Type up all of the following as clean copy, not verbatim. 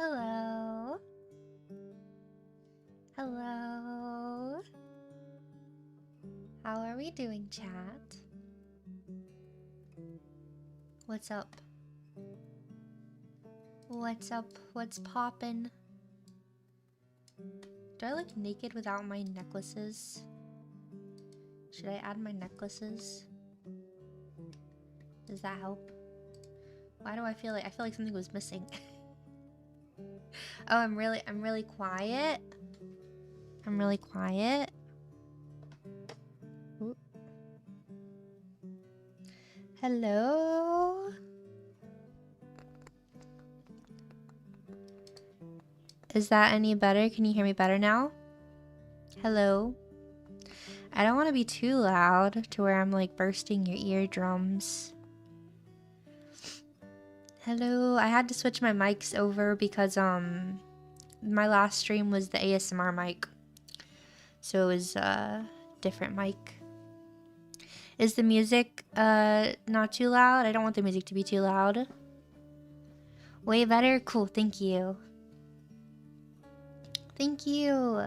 Hello. Hello. How are we doing, chat? What's up? What's up? What's poppin'? Do I look naked without my necklaces? Should I add my necklaces? Does that help? Why do I feel like something was missing? Oh, I'm really quiet. I'm really quiet. Ooh. Hello? Is that any better? Can you hear me better now? Hello? I don't want to be too loud to where I'm like bursting your eardrums. Hello, I had to switch my mics over because my last stream was the ASMR mic. So it was a different mic. Is the music not too loud? I don't want the music to be too loud. Way better? Cool, thank you. Thank you.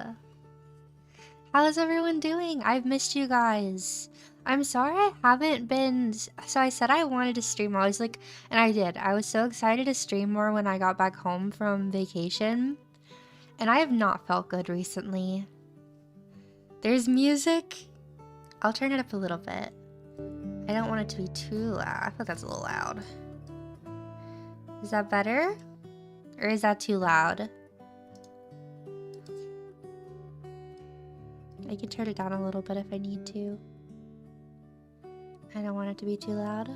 How's everyone doing? I've missed you guys. I'm sorry I haven't been... So I said I wanted to stream. I was like... And I did. I was so excited to stream more when I got back home from vacation. And I have not felt good recently. There's music. I'll turn it up a little bit. I don't want it to be too loud. I feel that's a little loud. Is that better? Or is that too loud? I can turn it down a little bit if I need to. I don't want it to be too loud.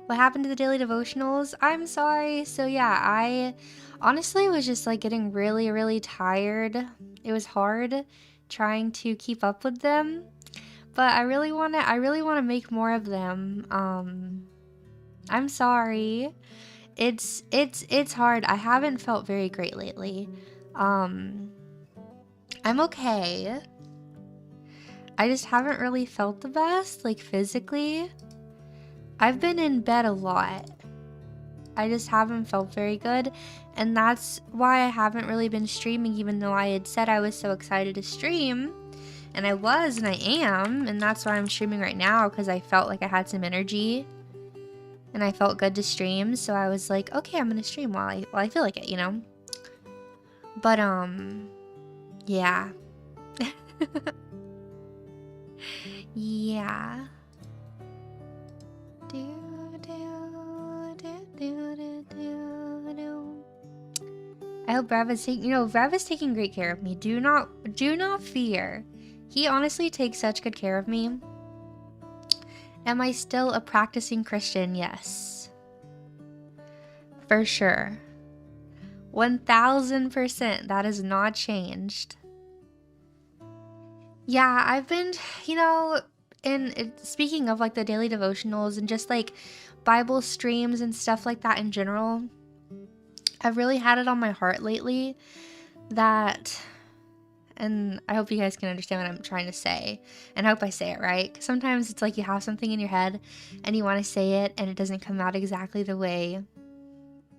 What happened to the daily devotionals? I'm sorry. So yeah, I honestly was just like getting really tired. It was hard trying to keep up with them, but I really want to make more of them. I'm sorry. It's hard. I haven't felt very great lately. I'm okay. I just haven't really felt the best, like physically. I've been in bed a lot. I just haven't felt very good, and that's why I haven't really been streaming, even though I had said I was so excited to stream. And I was, and I am, and that's why I'm streaming right now, because I felt like I had some energy. And I felt good to stream, so I was like, okay, I'm gonna stream while I feel like it, you know? But, yeah. Yeah. I hope Rev is taking, Rev is taking great care of me. Do not fear. He honestly takes such good care of me. Am I still a practicing Christian? Yes. For sure. 1000%. That has not changed. Yeah, I've been, speaking of like the daily devotionals and just like Bible streams and stuff like that in general, I've really had it on my heart lately that, and I hope you guys can understand what I'm trying to say, and I hope I say it right, 'cause sometimes it's like you have something in your head and you want to say it and it doesn't come out exactly the way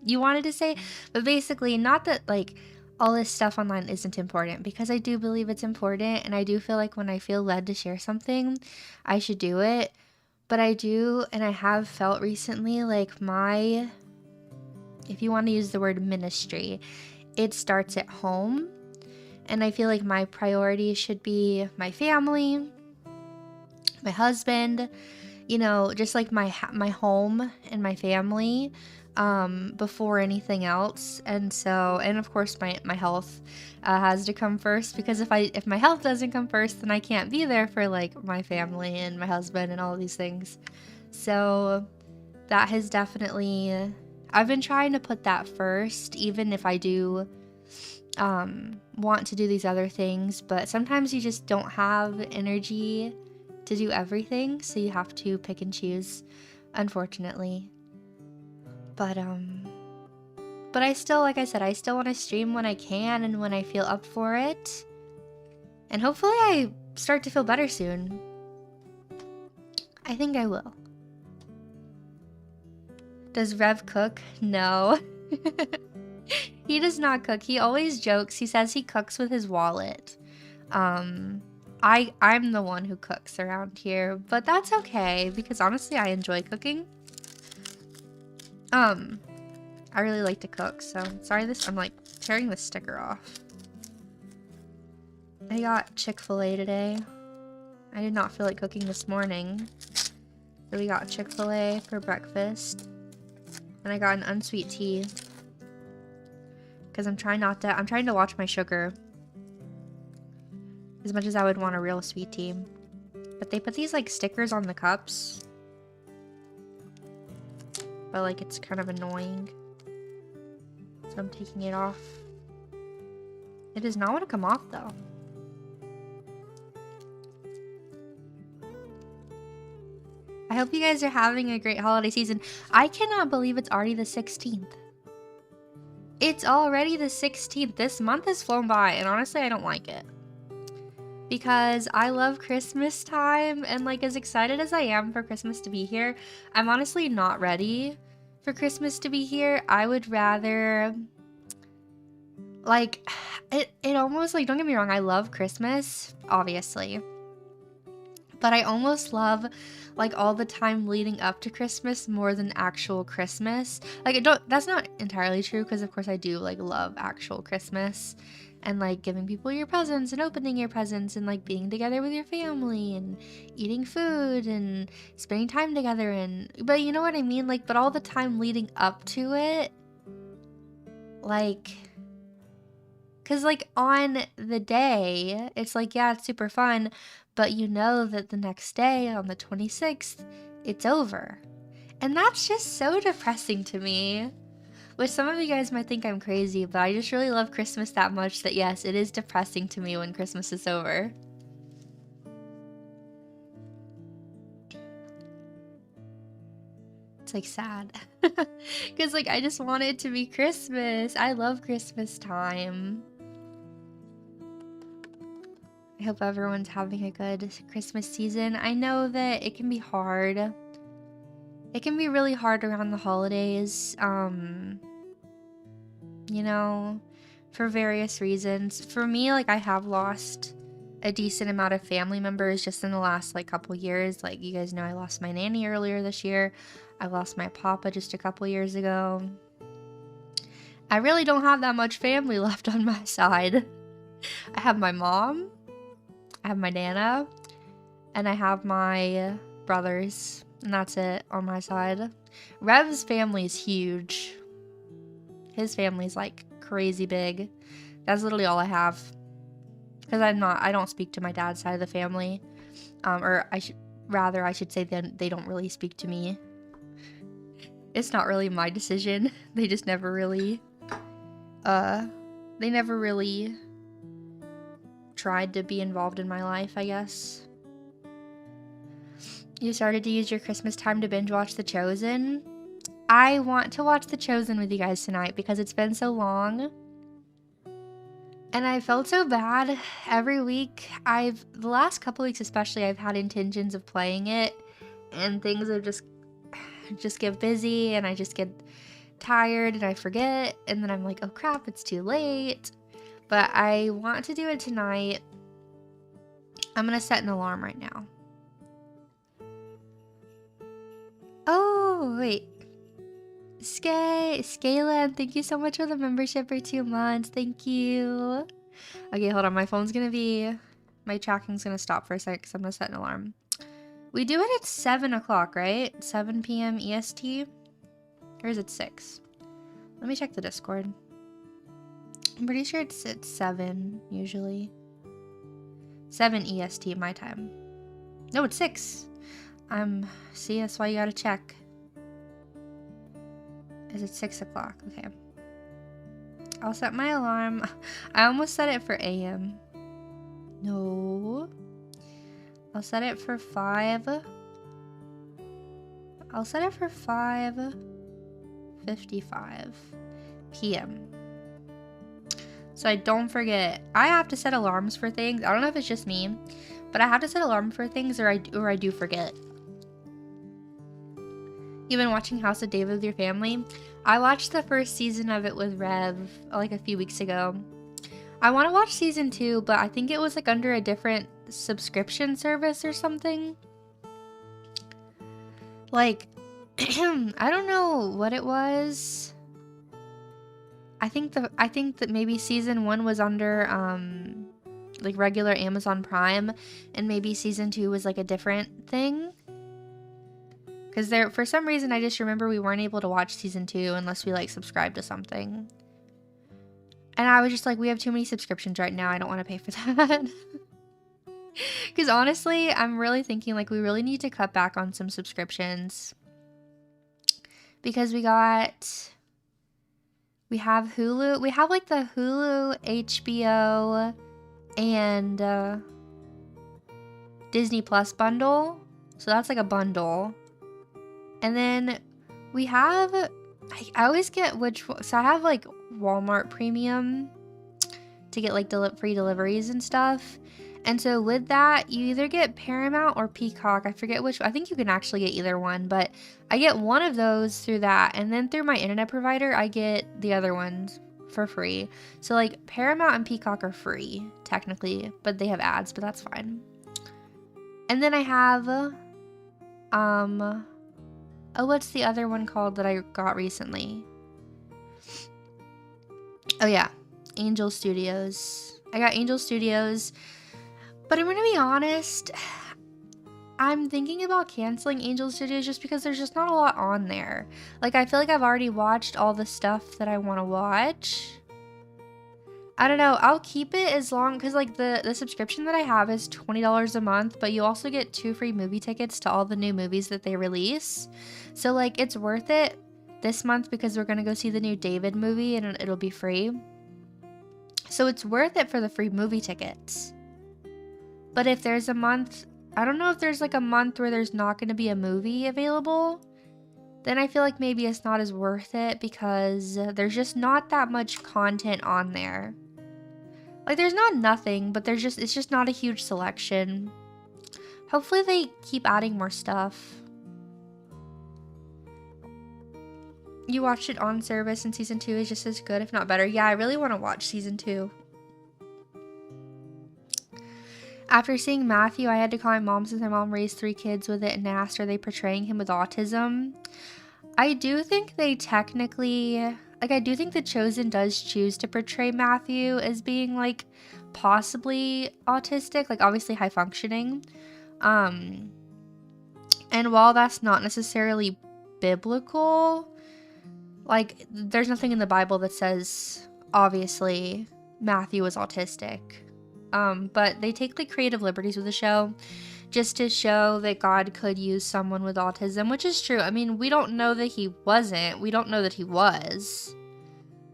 you wanted to say, but basically, not that like all this stuff online isn't important, because I do believe it's important, and I do feel like when I feel led to share something, I should do it. But I do, and I have felt recently like if you want to use the word ministry, it starts at home. And I feel like my priority should be my family, my husband, just like my home and my family, before anything else. And of course my health has to come first, because if my health doesn't come first, then I can't be there for like my family and my husband and all these things. So that has definitely, I've been trying to put that first, even if I do want to do these other things, but sometimes you just don't have energy to do everything, so you have to pick and choose, unfortunately. But I still, like I said, I still want to stream when I can and when I feel up for it. And hopefully I start to feel better soon. I think I will. Does Rev cook? No. He does not cook. He always jokes. He says he cooks with his wallet. I'm the one who cooks around here, but that's okay because honestly I enjoy cooking. I really like to cook, so sorry I'm like tearing the sticker off. I got Chick-fil-A today. I did not feel like cooking this morning. So we got Chick-fil-A for breakfast. And I got an unsweet tea. Because I'm trying to watch my sugar. As much as I would want a real sweet tea. But they put these like stickers on the cups. But like it's kind of annoying. So I'm taking it off. It does not want to come off though. I hope you guys are having a great holiday season. I cannot believe it's already the 16th. It's already the 16th. This month has flown by, and honestly, I don't like it. Because I love Christmas time, and like as excited as I am for Christmas to be here, I'm honestly not ready for Christmas to be here. I would rather... Like, it almost, like, don't get me wrong, I love Christmas, obviously. But I almost love, like, all the time leading up to Christmas more than actual Christmas. Like, that's not entirely true, because of course I do, like, love actual Christmas. And, like, giving people your presents and opening your presents and, like, being together with your family and eating food and spending time together but you know what I mean? Like, but all the time leading up to it, like... Because, like, on the day, it's like, yeah, it's super fun, but you know that the next day, on the 26th, it's over. And that's just so depressing to me. Which some of you guys might think I'm crazy, but I just really love Christmas that much that, yes, it is depressing to me when Christmas is over. It's, like, sad. Because, like, I just want it to be Christmas. I love Christmas time. I hope everyone's having a good Christmas season. I know that it can be hard. It can be really hard around the holidays, you know, for various reasons. For me, like, I have lost a decent amount of family members just in the last, like, couple years. Like, you guys know I lost my nanny earlier this year. I lost my papa just a couple years ago. I really don't have that much family left on my side. I have my mom. I have my Nana, and I have my brothers, and that's it on my side. Rev's family is huge. His family's like crazy big. That's literally all I have. Because I don't speak to my dad's side of the family. Or I should say they don't really speak to me. It's not really my decision. They just never really, tried to be involved in my life, I guess. You started to use your Christmas time to binge watch The Chosen? I want to watch The Chosen with you guys tonight because it's been so long. And I felt so bad every week. The last couple weeks especially, I've had intentions of playing it. And things are just get busy and I just get tired and I forget. And then I'm like, oh crap, it's too late. But I want to do it tonight. I'm going to set an alarm right now. Oh, wait. Scala, thank you so much for the membership for 2 months. Thank you. Okay, hold on. My tracking's going to stop for a second because I'm going to set an alarm. We do it at 7 o'clock, right? 7 p.m. EST? Or is it 6? Let me check the Discord. I'm pretty sure it's at 7, usually. 7 EST, my time. No, it's 6. See, that's why you gotta check. Is it 6 o'clock? Okay. I'll set my alarm. I almost set it for AM. No. I'll set it for 5. I'll set it for 5:55 p.m. So I don't forget. I have to set alarms for things. I don't know if it's just me, but I have to set alarm for things or I do forget. You've been watching House of David with your family? I watched the first season of it with Rev like a few weeks ago. I want to watch season 2, but I think it was like under a different subscription service or something. Like, I don't know what it was. I think that maybe season 1 was under like regular Amazon Prime, and maybe season 2 was like a different thing. Because there, for some reason, I just remember we weren't able to watch season 2 unless we like subscribed to something. And I was just like, we have too many subscriptions right now. I don't want to pay for that. Because honestly, I'm really thinking like we really need to cut back on some subscriptions. Because we have Hulu. We have like the Hulu, HBO, and Disney Plus bundle. So that's like a bundle. And then we have, I always get so I have like Walmart Premium to get like free deliveries and stuff. And so with that, you either get Paramount or Peacock. I forget which. I think you can actually get either one, but I get one of those through that. And then through my internet provider, I get the other ones for free. So like Paramount and Peacock are free technically, but they have ads, but that's fine. And then I have, oh, what's the other one called that I got recently? Oh yeah, Angel Studios. I got Angel Studios, but I'm gonna be honest, I'm thinking about canceling Angel Studios just because there's just not a lot on there. Like, I feel like I've already watched all the stuff that I want to watch. I don't know, I'll keep it as long, because like the subscription that I have is $20 a month, but you also get 2 free movie tickets to all the new movies that they release. So like, it's worth it this month because we're gonna go see the new David movie and it'll be free. So it's worth it for the free movie tickets. But if there's a month, I don't know if there's like a month where there's not gonna be a movie available, then I feel like maybe it's not as worth it because there's just not that much content on there. Like, there's not nothing, but it's just not a huge selection. Hopefully they keep adding more stuff. You watched it on service and season 2 is just as good, if not better. Yeah, I really want to watch season 2. After seeing Matthew, I had to call my mom since my mom raised 3 kids with it and asked, are they portraying him with autism? I do think they technically, like, I do think The Chosen does choose to portray Matthew as being, like, possibly autistic, like, obviously high functioning. And while that's not necessarily biblical, like, there's nothing in the Bible that says, obviously, Matthew was autistic. But they take, like, creative liberties with the show just to show that God could use someone with autism, which is true. I mean, we don't know that he wasn't. We don't know that he was.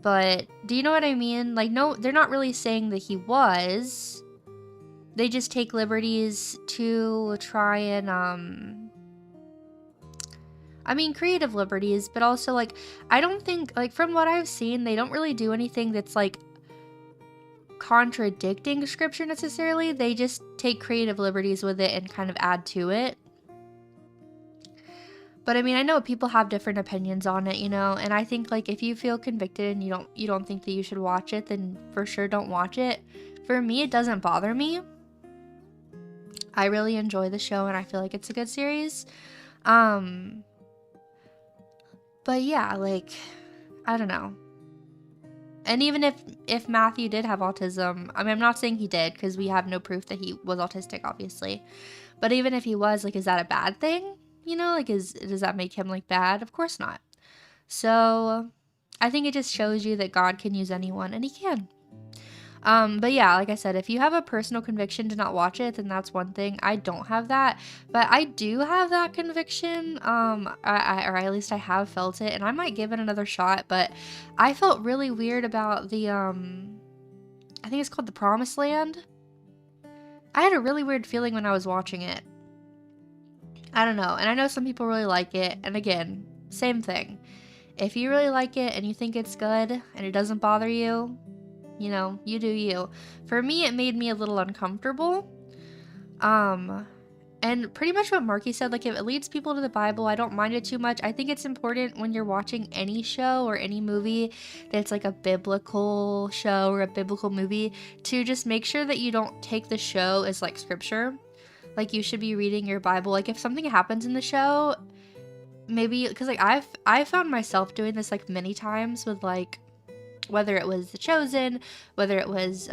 But do you know what I mean? Like, no, they're not really saying that he was. They just take liberties to try and, I mean, creative liberties, but also, like, I don't think, like, from what I've seen, they don't really do anything that's, like, contradicting scripture necessarily. They just take creative liberties with it and kind of add to it. But I mean, I know people have different opinions on it, you know, and I think, like, if you feel convicted and you don't think that you should watch it, then for sure don't watch it. For me, it doesn't bother me. I really enjoy the show and I feel like it's a good series. But yeah, like, I don't know. And even if Matthew did have autism, I mean, I'm not saying he did because we have no proof that he was autistic, obviously. But even if he was, like, is that a bad thing? You know, like, does that make him, like, bad? Of course not. So I think it just shows you that God can use anyone, and he can. But yeah, like I said, if you have a personal conviction to not watch it, then that's one thing. I don't have that, but I do have that conviction, or at least I have felt it, and I might give it another shot, but I felt really weird about the, I think it's called The Promised Land. I had a really weird feeling when I was watching it. I don't know, and I know some people really like it, and again, same thing. If you really like it, and you think it's good, and it doesn't bother you, you know, you do you. For me, it made me a little uncomfortable. And pretty much what Marky said, like if it leads people to the Bible, I don't mind it too much. I think it's important when you're watching any show or any movie that's like a biblical show or a biblical movie to just make sure that you don't take the show as like scripture. Like you should be reading your Bible. Like if something happens in the show, maybe, because like I've found myself doing this like many times with like, whether it was The Chosen, whether it was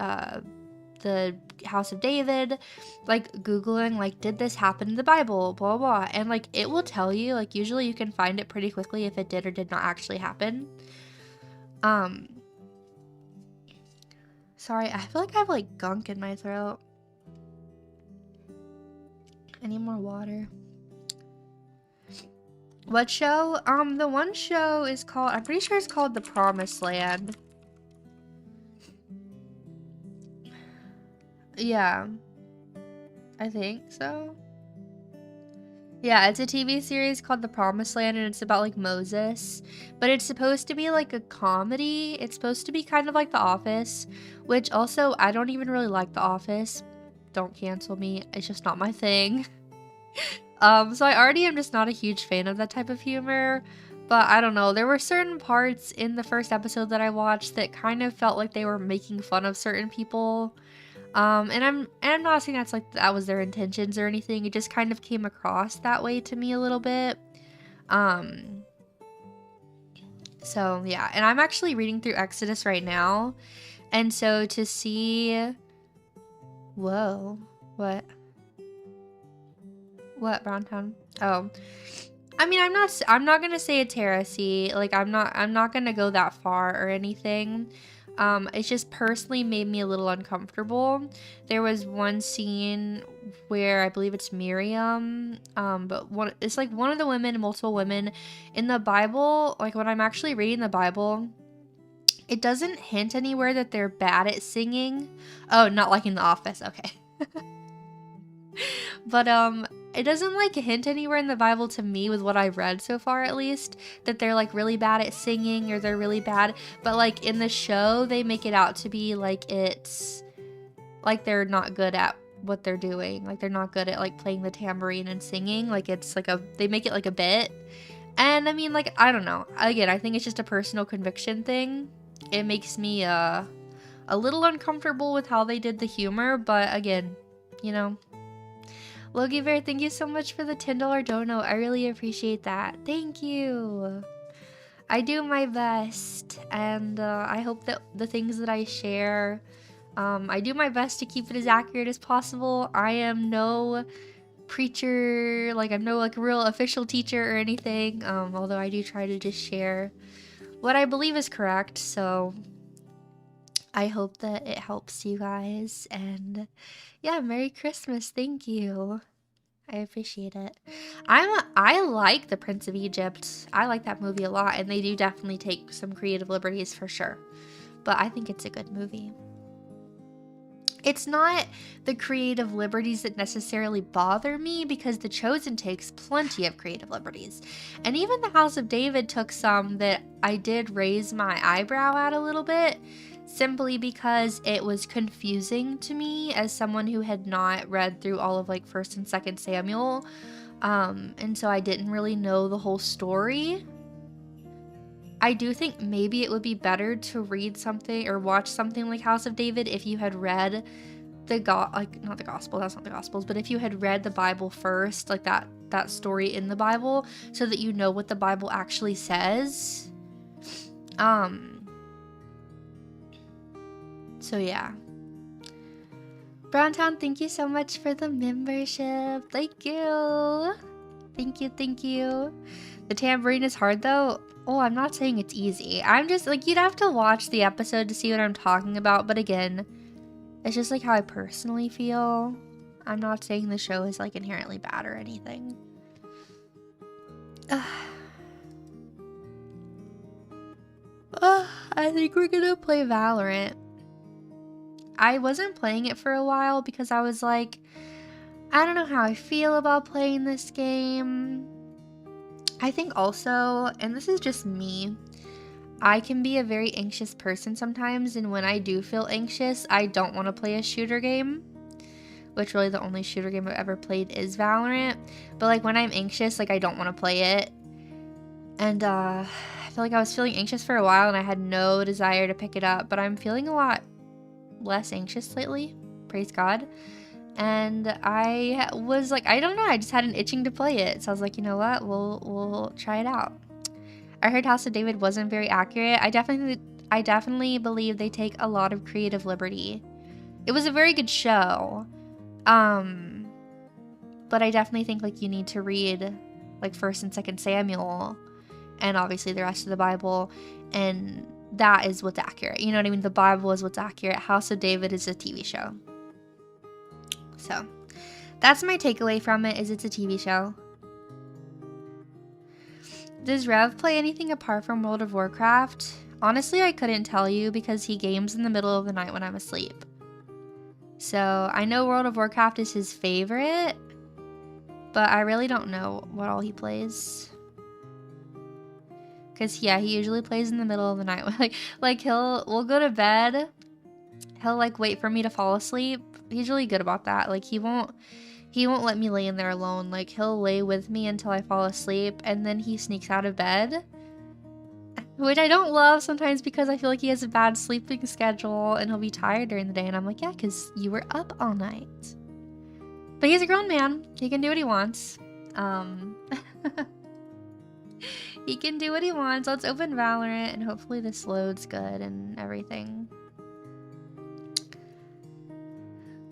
the House of David, like Googling like, did this happen in the Bible, blah blah, and like it will tell you, like usually you can find it pretty quickly if it did or did not actually happen. Sorry, I feel like I have like gunk in my throat. I need more water. What show? The one show is called, I'm pretty sure it's called The Promised Land. Yeah, I think so. Yeah, it's a TV series called The Promised Land, and it's about like Moses, but it's supposed to be like a comedy. It's supposed to be kind of like The Office, which also I don't even really like The Office. Don't cancel me, it's just not my thing. So I already am just not a huge fan of that type of humor, but I don't know, there were certain parts in the first episode that I watched that kind of felt like they were making fun of certain people. And I'm not saying that's like that was their intentions or anything. It just kind of came across that way to me a little bit. So yeah, and I'm actually reading through Exodus right now, and so to see, whoa, what Browntown? Oh, I mean, I'm not gonna say it's heresy. Like I'm not gonna go that far or anything. It just personally made me a little uncomfortable. There was one scene where I believe it's Miriam, but it's like one of the women, multiple women in the Bible. Like when I'm actually reading the Bible, it doesn't hint anywhere that they're bad at singing. Oh, not like in The Office, okay. But it doesn't like hint anywhere in the Bible to me, with what I've read so far at least, that they're like really bad at singing or they're really bad. But like in the show, they make it out to be like it's like they're not good at what they're doing. Like they're not good at like playing the tambourine and singing. Like it's like they make it like a bit. And I mean, like, I don't know. Again, I think it's just a personal conviction thing. It makes me a little uncomfortable with how they did the humor, but again, you know. Logie Bear, thank you so much for the $10 dono. I really appreciate that. Thank you. I do my best, and I hope that the things that I share, I do my best to keep it as accurate as possible. I am no preacher, like I'm no like real official teacher or anything, although I do try to just share what I believe is correct, so I hope that it helps you guys. And yeah, Merry Christmas. Thank you. I appreciate it. I like The Prince of Egypt. I like that movie a lot, and they do definitely take some creative liberties for sure. But I think it's a good movie. It's not the creative liberties that necessarily bother me, because The Chosen takes plenty of creative liberties. And even The House of David took some that I did raise my eyebrow at a little bit, simply because it was confusing to me as someone who had not read through all of like 1st and 2nd Samuel. And so I didn't really know the whole story. I do think maybe it would be better to read something or watch something like House of David if you had read not the gospel, that's not the gospels, but if you had read the Bible first, like that story in the Bible, so that you know what the Bible actually says. So yeah. Browntown, thank you so much for the membership. Thank you. Thank you. The tambourine is hard though. Oh, I'm not saying it's easy. I'm just like, you'd have to watch the episode to see what I'm talking about. But again, it's just like how I personally feel. I'm not saying the show is like inherently bad or anything. I think we're gonna play Valorant. I wasn't playing it for a while because I was like, I don't know how I feel about playing this game. I think also, and this is just me, I can be a very anxious person sometimes, and when I do feel anxious, I don't want to play a shooter game. which really the only shooter game I've ever played is Valorant. But like when I'm anxious, like I don't want to play it. And I feel like I was feeling anxious for a while and I had no desire to pick it up, but I'm feeling a lot less anxious lately. Praise God. And I was like, I don't know, I just had an itching to play it. So I was like, you know what? We'll try it out. I heard House of David wasn't very accurate. I definitely believe they take a lot of creative liberty. It was a very good show. But I definitely think like you need to read like 1st and 2nd Samuel and obviously the rest of the Bible, and that is what's accurate. You know what I mean? The Bible is what's accurate. House of David is a TV show. So that's my takeaway from it, is it's a TV show. Does Rev play anything apart from World of Warcraft? Honestly, I couldn't tell you because he games in the middle of the night when I'm asleep. So I know World of Warcraft is his favorite, but I really don't know what all he plays. Cause yeah, he usually plays in the middle of the night. like we'll go to bed. He'll like wait for me to fall asleep. He's really good about that. Like he won't let me lay in there alone. Like he'll lay with me until I fall asleep, and then he sneaks out of bed. Which I don't love sometimes because I feel like he has a bad sleeping schedule and he'll be tired during the day, and I'm like, yeah, because you were up all night. But he's a grown man. He can do what he wants. He can do what he wants. Let's open Valorant and hopefully this loads good and everything.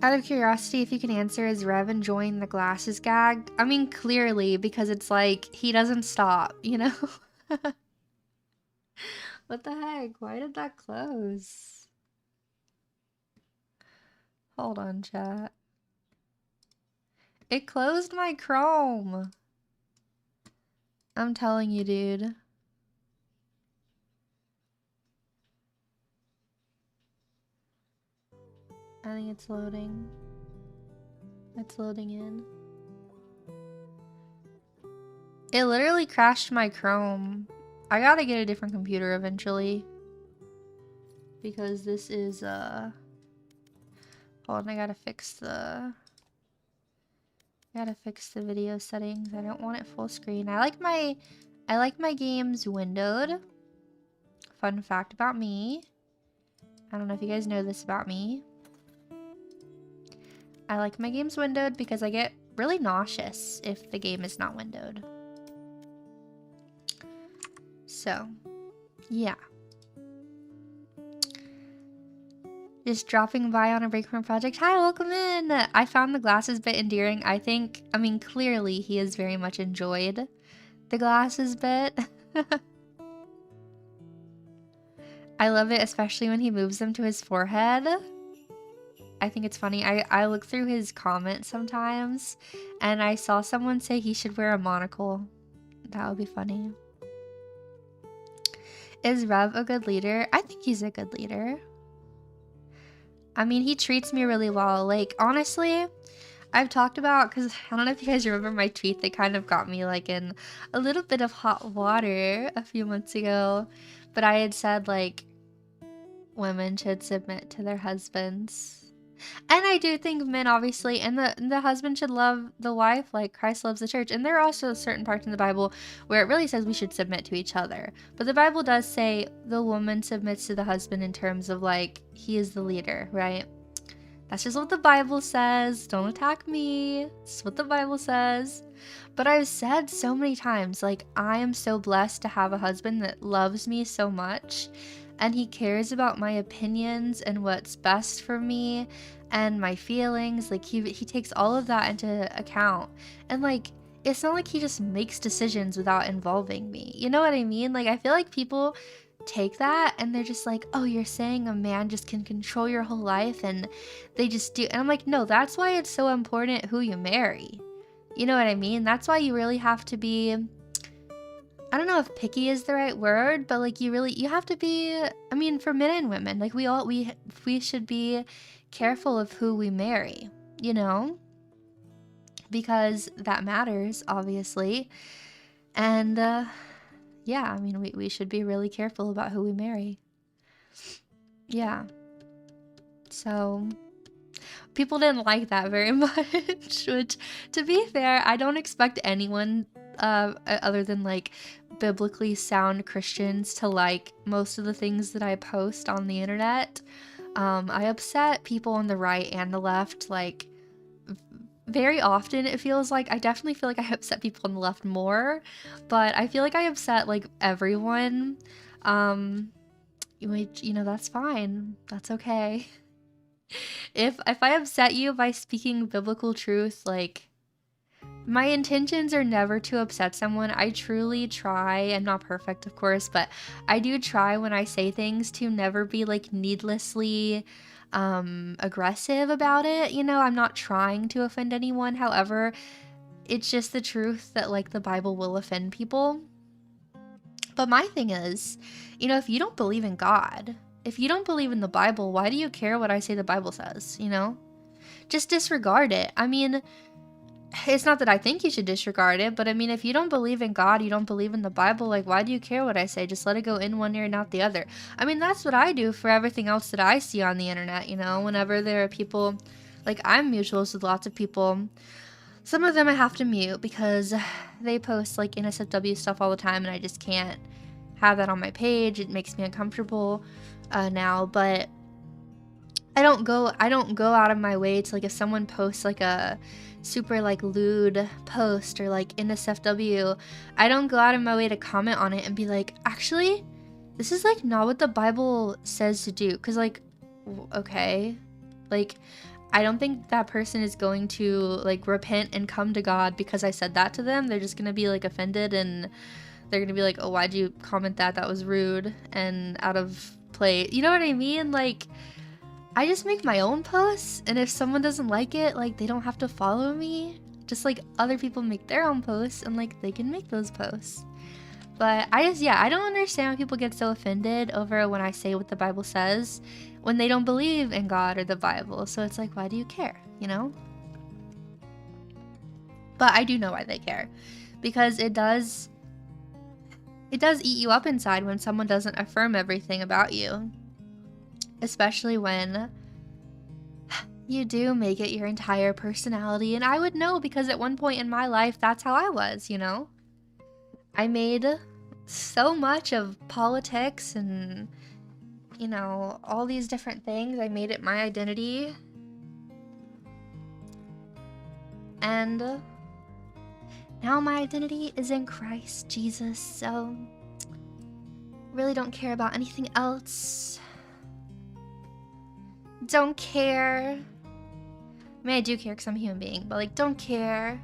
Out of curiosity, if you can answer, is Rev enjoying the glasses gag? I mean, clearly, because it's like, he doesn't stop, you know? What the heck? Why did that close? Hold on, chat. It closed my Chrome. I'm telling you, dude. I think it's loading. It's loading in. It literally crashed my Chrome. I gotta get a different computer eventually. Because this is, hold on, I gotta fix the video settings. I don't want it full screen. I like my games windowed. Fun fact about me. I don't know if you guys know this about me. I like my games windowed because I get really nauseous if the game is not windowed. So, yeah. Just dropping by on a break from a project. Hi, welcome in! I found the glasses bit endearing. I mean, clearly he has very much enjoyed the glasses bit. I love it, especially when he moves them to his forehead. I think it's funny. I look through his comments sometimes, and I saw someone say he should wear a monocle. That would be funny. Is Rev a good leader? I think he's a good leader. I mean, he treats me really well. Like, honestly, I've talked about, because I don't know if you guys remember my tweet that kind of got me, like, in a little bit of hot water a few months ago. But I had said, like, women should submit to their husbands. And I do think men, obviously, and the husband should love the wife like Christ loves the church. And there are also certain parts in the Bible where it really says we should submit to each other. But the Bible does say the woman submits to the husband in terms of, like, he is the leader, right? That's just what the Bible says. Don't attack me. It's what the Bible says. But I've said so many times, like, I am so blessed to have a husband that loves me so much. And he cares about my opinions and what's best for me and my feelings. Like, he takes all of that into account. And, like, it's not like he just makes decisions without involving me. You know what I mean? Like, I feel like people take that and they're just like, oh, you're saying a man just can control your whole life, and they just do. And I'm like, no, that's why it's so important who you marry. You know what I mean? That's why you really have to be, I don't know if picky is the right word, but like you have to be, I mean, for men and women, like we should be careful of who we marry, you know, because that matters, obviously. And yeah, I mean, we should be really careful about who we marry. Yeah. So People didn't like that very much, which, to be fair, I don't expect anyone other than like biblically sound Christians to like most of the things that I post on the internet. I upset people on the right and the left, like, very often. It feels like, I definitely feel like I upset people on the left more, but I feel like I upset like everyone. Which, you know, that's fine. That's okay. If I upset you by speaking biblical truth, like, my intentions are never to upset someone. I truly try. I'm not perfect, of course, but I do try when I say things to never be like needlessly aggressive about it. You know, I'm not trying to offend anyone. However, it's just the truth that like the Bible will offend people. But my thing is, you know, if you don't believe in God, if you don't believe in the Bible, why do you care what I say the Bible says, you know? Just disregard it. I mean, it's not that I think you should disregard it, but I mean, if you don't believe in God, you don't believe in the Bible, like, why do you care what I say? Just let it go in one ear and out the other. I mean, that's what I do for everything else that I see on the internet, you know? Whenever there are people, like, I'm mutuals with lots of people. Some of them I have to mute because they post, like, NSFW stuff all the time, and I just can't have that on my page. It makes me uncomfortable now, but I don't go out of my way to, like, if someone posts like a super like lewd post or like NSFW, I don't go out of my way to comment on it and be like, actually, this is like not what the Bible says to do. Cause like, okay, like, I don't think that person is going to like repent and come to God because I said that to them. They're just gonna be like offended, and they're gonna be like, oh, why'd you comment that? That was rude and out of place. You know what I mean? Like, I just make my own posts, and if someone doesn't like it, like, they don't have to follow me. Just like other people make their own posts, and like they can make those posts. But I don't understand why people get so offended over when I say what the Bible says when they don't believe in God or the Bible. So it's like, why do you care, you know? But I do know why they care, because it does eat you up inside when someone doesn't affirm everything about you. Especially when you do make it your entire personality. And I would know, because at one point in my life, that's how I was, you know? I made so much of politics and, you know, all these different things. I made it my identity. And now my identity is in Christ Jesus, so really don't care about anything else. Don't care. I mean, I do care because I'm a human being, but like, don't care.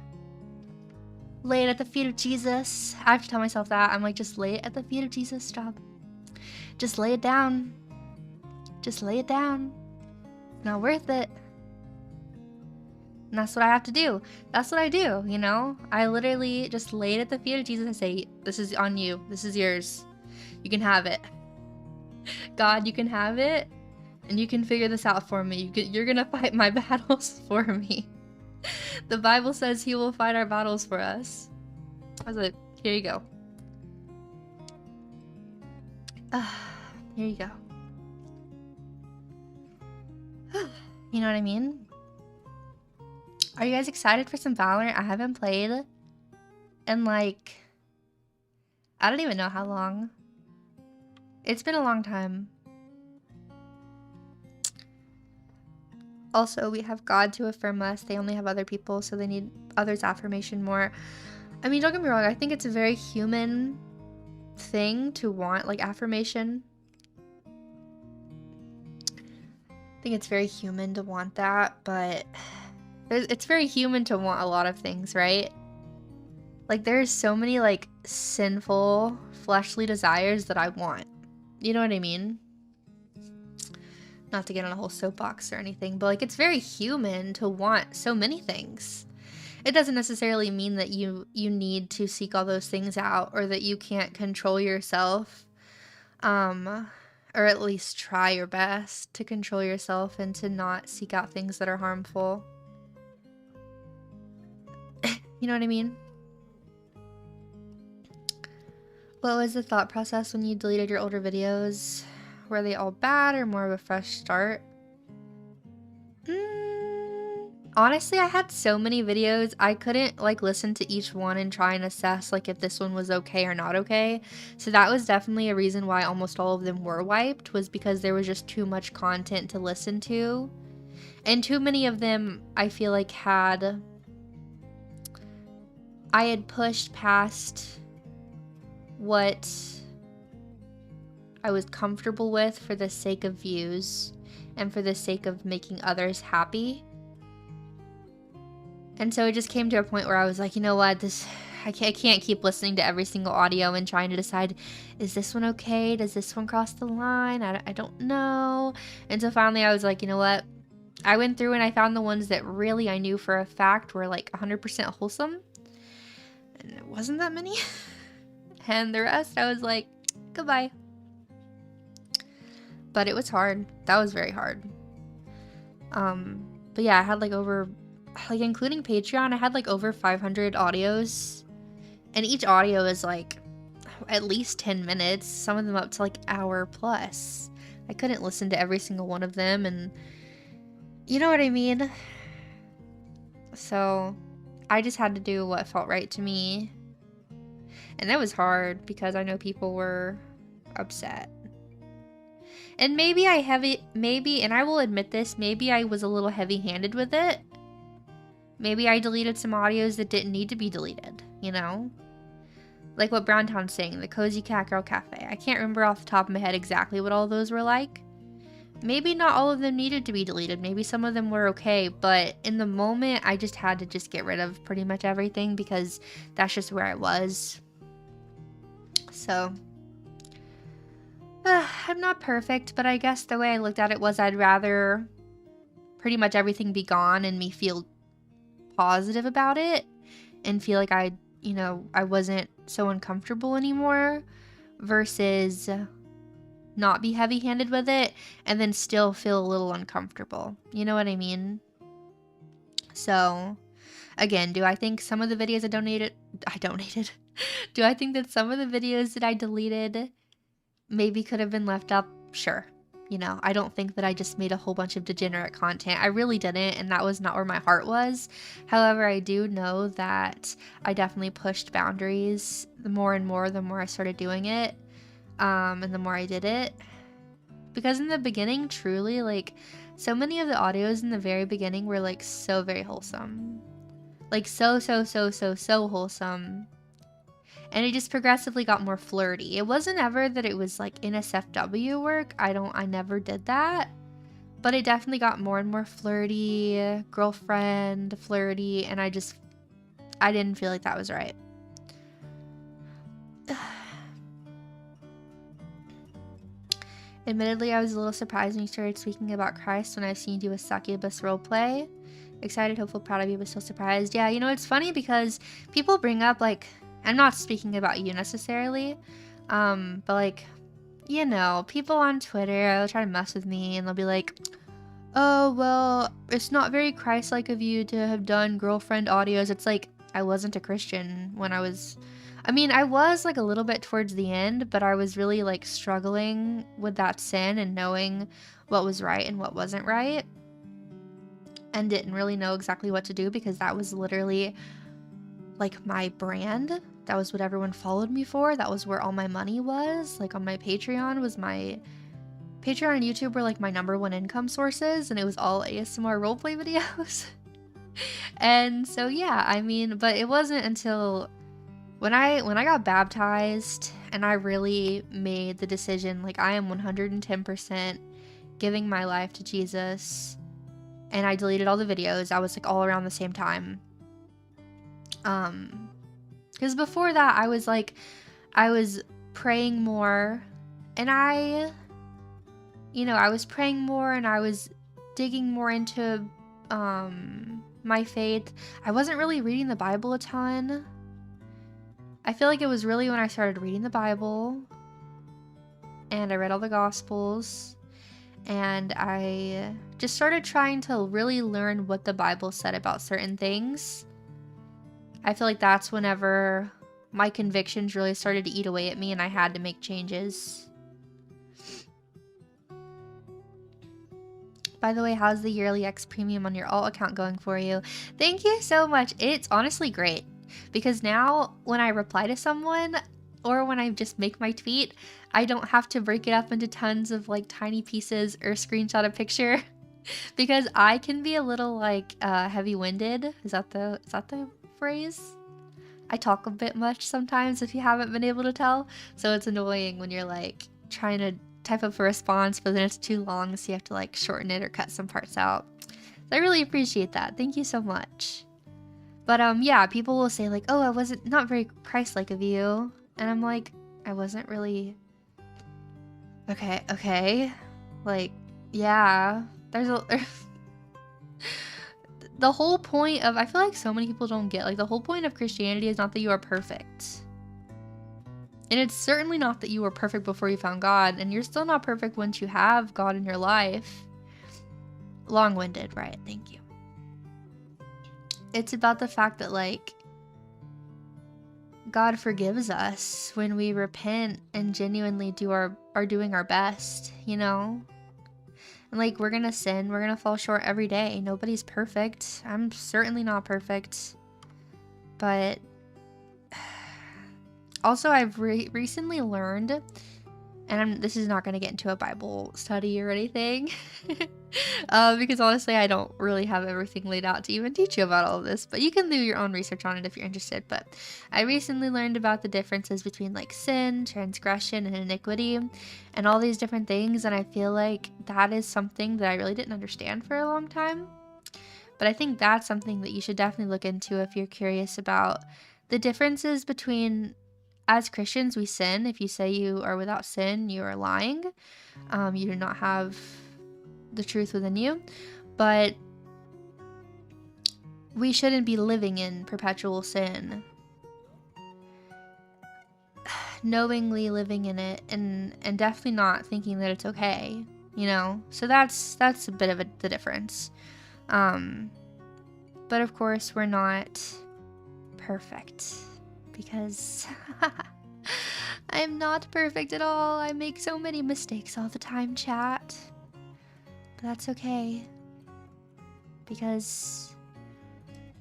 Lay it at the feet of Jesus. I have to tell myself that. I'm like, just lay it at the feet of Jesus, strawb. Just lay it down. Just lay it down. Not worth it. And that's what I have to do. That's what I do, you know? I literally just lay it at the feet of Jesus and say, this is on you. This is yours. You can have it. God, you can have it. And you can figure this out for me. You're gonna fight my battles for me. The Bible says he will fight our battles for us. I was like, here you go. Here you go. You know what I mean? Are you guys excited for some Valorant? I haven't played in like, I don't even know how long. It's been a long time. Also, we have God to affirm us. They only have other people, so they need others' affirmation more. I mean, don't get me wrong. I think it's a very human thing to want, like, affirmation. I think it's very human to want that, but it's very human to want a lot of things, right? Like, there's so many, like, sinful, fleshly desires that I want. You know what I mean? Not to get on a whole soapbox or anything, but like, it's very human to want so many things. It doesn't necessarily mean that you need to seek all those things out, or that you can't control yourself, or at least try your best to control yourself and to not seek out things that are harmful. You know what I mean? What was the thought process when you deleted your older videos? Were they all bad or more of a fresh start? Honestly, I had so many videos, I couldn't like listen to each one and try and assess like if this one was okay or not okay. So that was definitely a reason why almost all of them were wiped, was because there was just too much content to listen to. And too many of them, I feel like I had pushed past what I was comfortable with for the sake of views and for the sake of making others happy. And so it just came to a point where I was like, you know what, I can't keep listening to every single audio and trying to decide, is this one okay? Does this one cross the line? I don't know. And so finally I was like, you know what? I went through and I found the ones that really I knew for a fact were like 100% wholesome. And it wasn't that many. And the rest I was like, goodbye. But it was hard. That was very hard. But yeah, I had like including Patreon, I had like over 500 audios. And each audio is like at least 10 minutes. Some of them up to like hour plus. I couldn't listen to every single one of them, and you know what I mean? So I just had to do what felt right to me. And that was hard because I know people were upset. And maybe and I will admit this, maybe I was a little heavy-handed with it. Maybe I deleted some audios that didn't need to be deleted, you know? Like what Browntown's saying, the Cozy Cat Girl Cafe. I can't remember off the top of my head exactly what all those were like. Maybe not all of them needed to be deleted. Maybe some of them were okay, but in the moment, I just had to just get rid of pretty much everything because that's just where I was. So, I'm not perfect, but I guess the way I looked at it was I'd rather pretty much everything be gone and me feel positive about it and feel like I wasn't so uncomfortable anymore versus not be heavy-handed with it and then still feel a little uncomfortable. You know what I mean? So, again, do I think some of the videos do I think that some of the videos that I deleted maybe could have been left up? Sure. You know, I don't think that I just made a whole bunch of degenerate content. I really didn't, and that was not where my heart was. However, I do know that I definitely pushed boundaries the more I started doing it, and the more I did it. Because in the beginning, truly, like, so many of the audios in the very beginning were, like, so very wholesome. Like, so wholesome. And it just progressively got more flirty. It wasn't ever that it was like NSFW work. I never did that. But it definitely got more and more flirty, girlfriend, flirty, and I didn't feel like that was right. Admittedly, I was a little surprised when you started speaking about Christ when I've seen you do a succubus roleplay. Excited, hopeful, proud of you, but still surprised. Yeah, you know, it's funny because people bring up, like, I'm not speaking about you necessarily, but like, you know, people on Twitter, they'll try to mess with me and they'll be like, oh, well, it's not very Christ-like of you to have done girlfriend audios. It's like, I wasn't a Christian when I was like a little bit towards the end, but I was really like struggling with that sin and knowing what was right and what wasn't right, and didn't really know exactly what to do because that was literally like my brand. That was what everyone followed me for. That was where all my money was. Like on my Patreon and YouTube were like my #1 income sources, and it was all ASMR roleplay videos. And so yeah, I mean, but it wasn't until when I got baptized and I really made the decision, like I am 110% giving my life to Jesus, and I deleted all the videos. I was like all around the same time. Because before that, I was praying more, and I was praying more, and I was digging more into, my faith. I wasn't really reading the Bible a ton. I feel like it was really when I started reading the Bible, and I read all the Gospels, and I just started trying to really learn what the Bible said about certain things. I feel like that's whenever my convictions really started to eat away at me and I had to make changes. By the way, how's the yearly X premium on your alt account going for you? Thank you so much. It's honestly great. Because now when I reply to someone or when I just make my tweet, I don't have to break it up into tons of like tiny pieces or screenshot a picture. Because I can be a little like heavy-winded. Is that the phrase? I talk a bit much sometimes if you haven't been able to tell. So it's annoying when you're like trying to type up a response, but then it's too long, so you have to like shorten it or cut some parts out. So I really appreciate that. Thank you so much. But yeah, people will say like, oh, I wasn't not very Christ-like of you. And I'm like, I wasn't really. Okay. Like, yeah. There's a the whole point of, I feel like so many people don't get, like, the whole point of Christianity is not that you are perfect. And it's certainly not that you were perfect before you found God, and you're still not perfect once you have God in your life. Long-winded, right? Thank you. It's about the fact that, like, God forgives us when we repent and genuinely are doing our best, you know? And like, we're gonna sin, we're gonna fall short every day. Nobody's perfect. I'm certainly not perfect. But also, I've recently learned, and this is not gonna get into a Bible study or anything, because honestly, I don't really have everything laid out to even teach you about all of this, but you can do your own research on it if you're interested. But I recently learned about the differences between like sin, transgression, and iniquity, and all these different things, and I feel like that is something that I really didn't understand for a long time. But I think that's something that you should definitely look into if you're curious about the differences between, as Christians, we sin. If you say you are without sin, you are lying. You do not have the truth within you. But we shouldn't be living in perpetual sin. Knowingly living in it, and definitely not thinking that it's okay, you know? So that's a bit of the difference. But of course, we're not perfect. Because I'm not perfect at all. I make so many mistakes all the time, chat. But that's okay. Because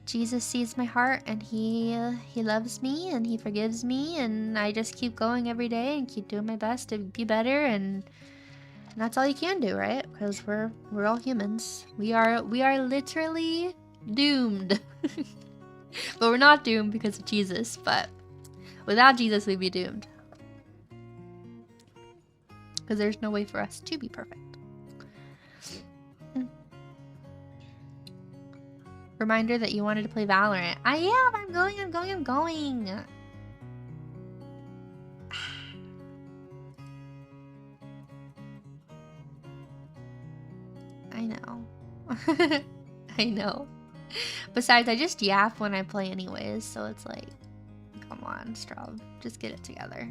Jesus sees my heart, and he loves me, and he forgives me, and I just keep going every day and keep doing my best to be better, and that's all you can do, right? Because we're all humans. We are literally doomed. But we're not doomed because of Jesus, but without Jesus, we'd be doomed. Because there's no way for us to be perfect. Reminder that you wanted to play Valorant. I am! I'm going! I know. I know. Besides, I just yap when I play anyways, so it's like, come on, Strawb, just get it together.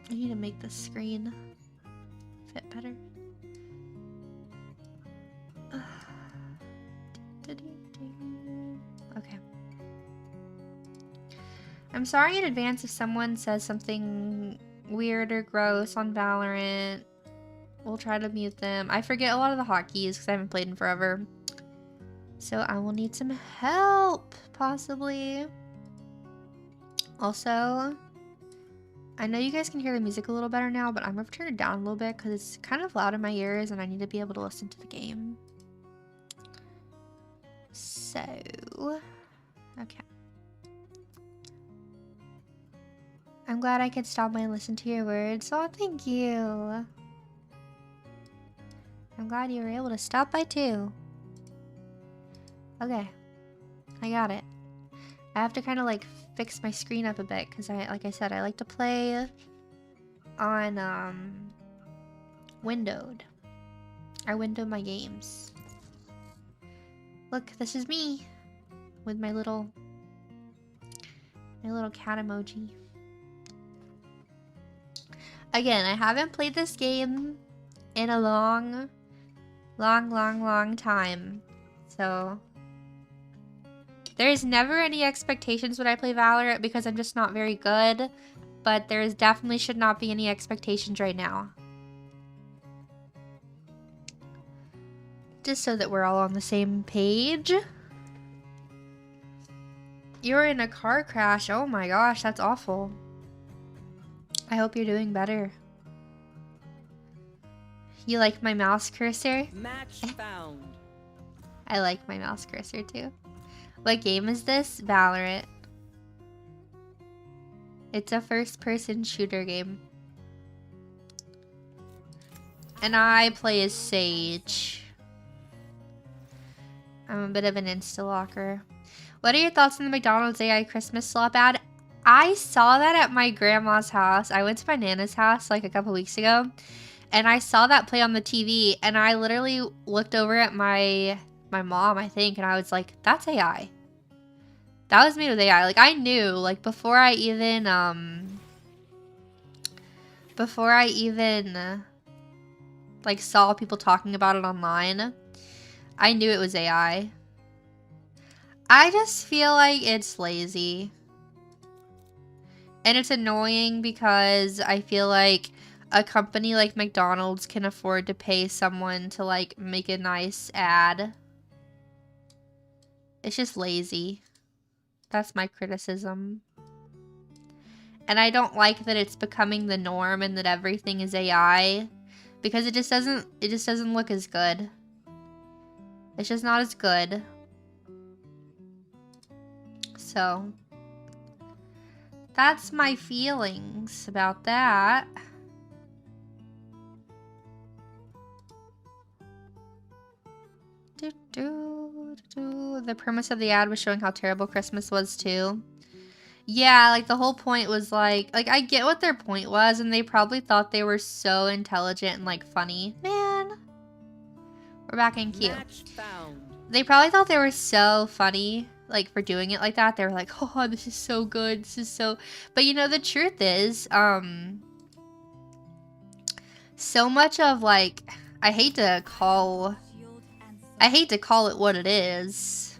I need to make the screen fit better. Okay. I'm sorry in advance if someone says something weird or gross on Valorant. We'll try to mute them. I forget a lot of the hotkeys because I haven't played in forever. So I will need some help, possibly. Also, I know you guys can hear the music a little better now, but I'm going to turn it down a little bit because it's kind of loud in my ears and I need to be able to listen to the game. So, okay. I'm glad I could stop by and listen to your words. Oh, thank you. I'm glad you were able to stop by too. Okay, I got it. I have to kind of like fix my screen up a bit because like I said, I like to play on windowed. I window my games. Look, this is me with my little cat emoji. Again, I haven't played this game in a long time. So there's never any expectations when I play Valorant because I'm just not very good. But there's definitely should not be any expectations right now. Just so that we're all on the same page. You're in a car crash. Oh my gosh, that's awful. I hope you're doing better. You like my mouse cursor? Match found. I like my mouse cursor too. What game is this? Valorant. It's a first-person shooter game. And I play as Sage. I'm a bit of an insta-locker. What are your thoughts on the McDonald's AI Christmas slop ad? I saw that at my grandma's house. I went to my Nana's house like a couple weeks ago. And I saw that play on the TV. And I literally looked over at my mom, I think. And I was like, that's AI. That was made with AI. Like, I knew, like, before I even, like, saw people talking about it online, I knew it was AI. I just feel like it's lazy. And it's annoying because I feel like a company like McDonald's can afford to pay someone to, like, make a nice ad. It's just lazy. That's my criticism. And I don't like that it's becoming the norm and that everything is AI. Because it just doesn't look as good. It's just not as good. So that's my feelings about that. The premise of the ad was showing how terrible Christmas was too. Yeah, like the whole point was like I get what their point was, and they probably thought they were so intelligent and like funny. Man, we're back in queue. They probably thought they were so funny, like for doing it like that. They were like, oh, this is so good. This is so. But you know, the truth is, so much of like, I hate to call it what it is,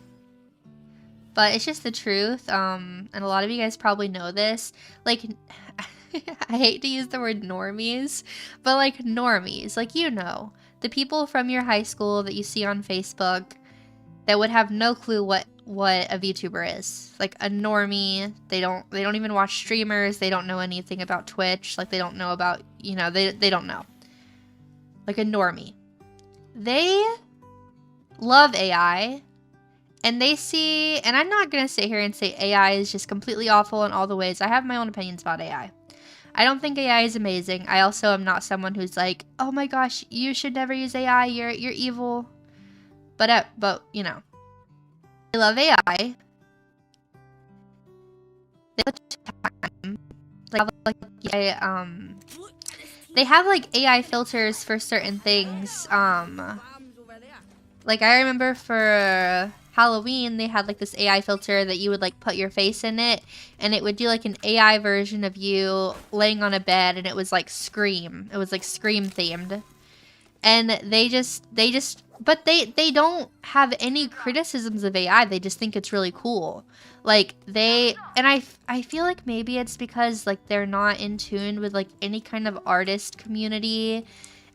but it's just the truth. And a lot of you guys probably know this. Like, I hate to use the word normies, but like normies, like, you know, the people from your high school that you see on Facebook that would have no clue what a VTuber is. Like a normie, they don't even watch streamers. They don't know anything about Twitch. Like they don't know about, you know, they don't know. Like a normie. They love AI, and they see, and I'm not going to sit here and say AI is just completely awful in all the ways. I have my own opinions about AI. I don't think AI is amazing. I also am not someone who's like, oh my gosh, you should never use AI, you're evil. But you know, I love AI. They have like AI filters for certain things. Like I remember for Halloween, they had like this AI filter that you would like put your face in it, and it would do like an AI version of you laying on a bed, and it was like Scream. It was like Scream themed. And they don't have any criticisms of AI. They just think it's really cool. Like I feel like maybe it's because like they're not in tune with like any kind of artist community,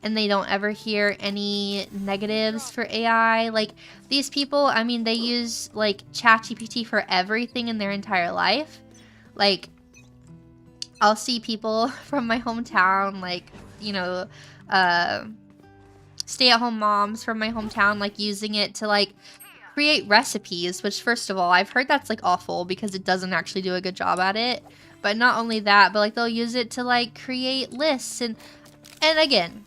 and they don't ever hear any negatives for AI. Like these people, I mean, they use like ChatGPT for everything in their entire life. Like I'll see people from my hometown, like, you know, stay-at-home moms from my hometown, like using it to like create recipes, which first of all, I've heard that's like awful because it doesn't actually do a good job at it. But not only that, but like they'll use it to like create lists, and again,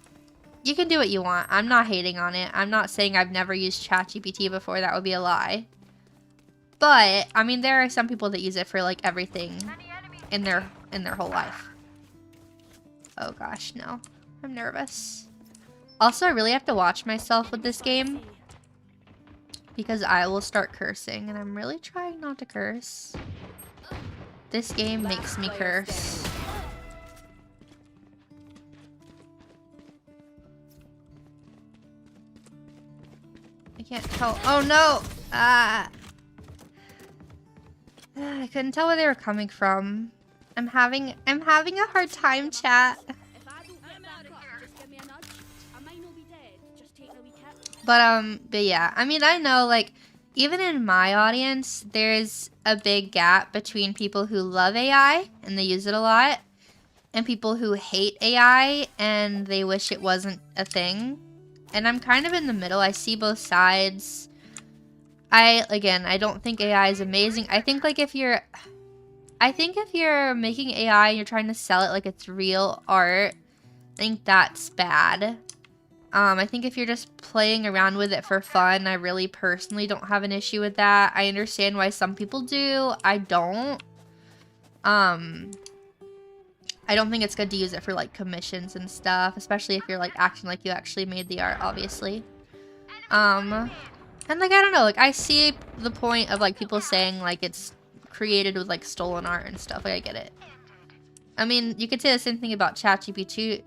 you can do what you want. I'm not hating on it. I'm not saying I've never used ChatGPT before. That would be a lie. But I mean, there are some people that use it for like everything in their whole life. Oh gosh, no. I'm nervous. Also, I really have to watch myself with this game because I will start cursing, and I'm really trying not to curse. This game makes me curse. I can't tell. Oh no! I couldn't tell where they were coming from. I'm having a hard time, chat. But yeah, I mean, I know, like, even in my audience, there's a big gap between people who love AI and they use it a lot, and people who hate AI and they wish it wasn't a thing. And I'm kind of in the middle. I see both sides. I don't think AI is amazing. I think if you're making AI and you're trying to sell it like it's real art, I think that's bad. I think if you're just playing around with it for fun, I really personally don't have an issue with that. I understand why some people do. I don't. I don't think it's good to use it for like commissions and stuff, especially if you're like acting like you actually made the art, obviously. And like, I don't know, like I see the point of like people saying like it's created with like stolen art and stuff. Like I get it. I mean, you could say the same thing about ChatGPT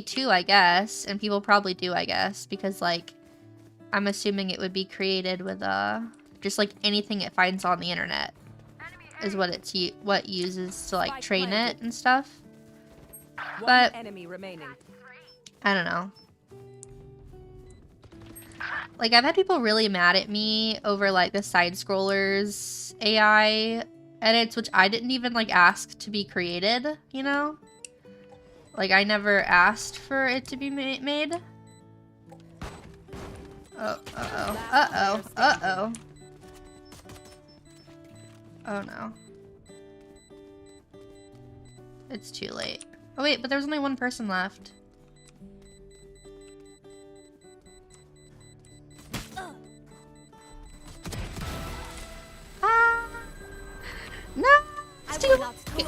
too, I guess, and people probably do, I guess, because like I'm assuming it would be created with just like anything it finds on the internet is what it uses to like train it and stuff. But I don't know. Like I've had people really mad at me over like the side scrollers AI edits, which I didn't even like ask to be created, you know? Like I never asked for it to be made. Oh, uh-oh. Oh no. It's too late. Oh wait, but there's only one person left. Ah! No! It's too late.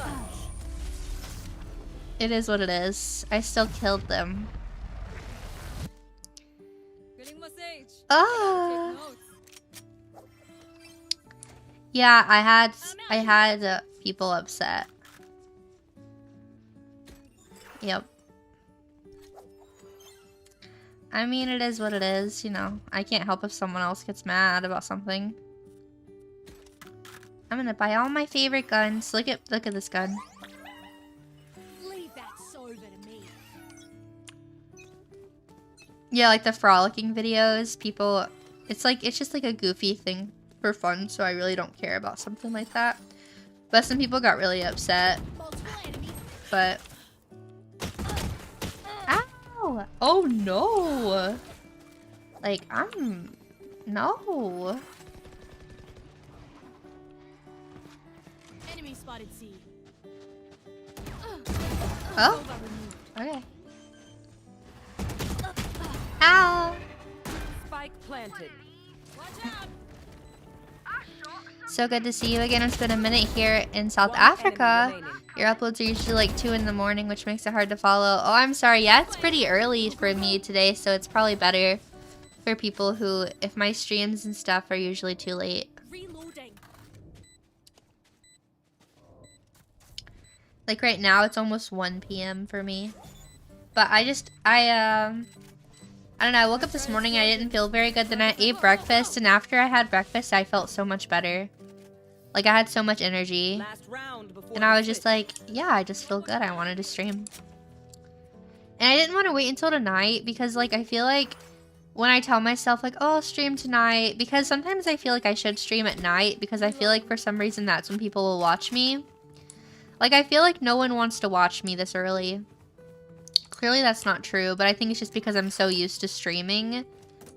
It is what it is. I still killed them. Ah! Yeah, I had people upset. Yep. I mean, it is what it is, you know. I can't help if someone else gets mad about something. I'm gonna buy all my favorite guns. Look at this gun. Leave that sober to me. Yeah, like the frolicking videos, people, it's just like a goofy thing for fun, so I really don't care about something like that. But some people got really upset. But ow! Oh no! Like no. Enemy spotted C. Oh. Okay. Ow! Spike planted. Watch out. So good to see you again. It's been a minute here in South Africa. Your uploads are usually like 2 in the morning, which makes it hard to follow. Oh, I'm sorry. Yeah, it's pretty early for me today, so it's probably better for people who, if my streams and stuff are usually too late. Reloading. Like right now, it's almost 1 p.m. for me. But I don't know, I woke up this morning, I didn't feel very good, then I ate breakfast, and after I had breakfast, I felt so much better. Like, I had so much energy. And I was just like, yeah, I just feel good, I wanted to stream. And I didn't want to wait until tonight, because, like, I feel like when I tell myself, like, oh, I'll stream tonight, because sometimes I feel like I should stream at night, because I feel like for some reason that's when people will watch me. Like, I feel like no one wants to watch me this early. Clearly that's not true, but I think it's just because I'm so used to streaming.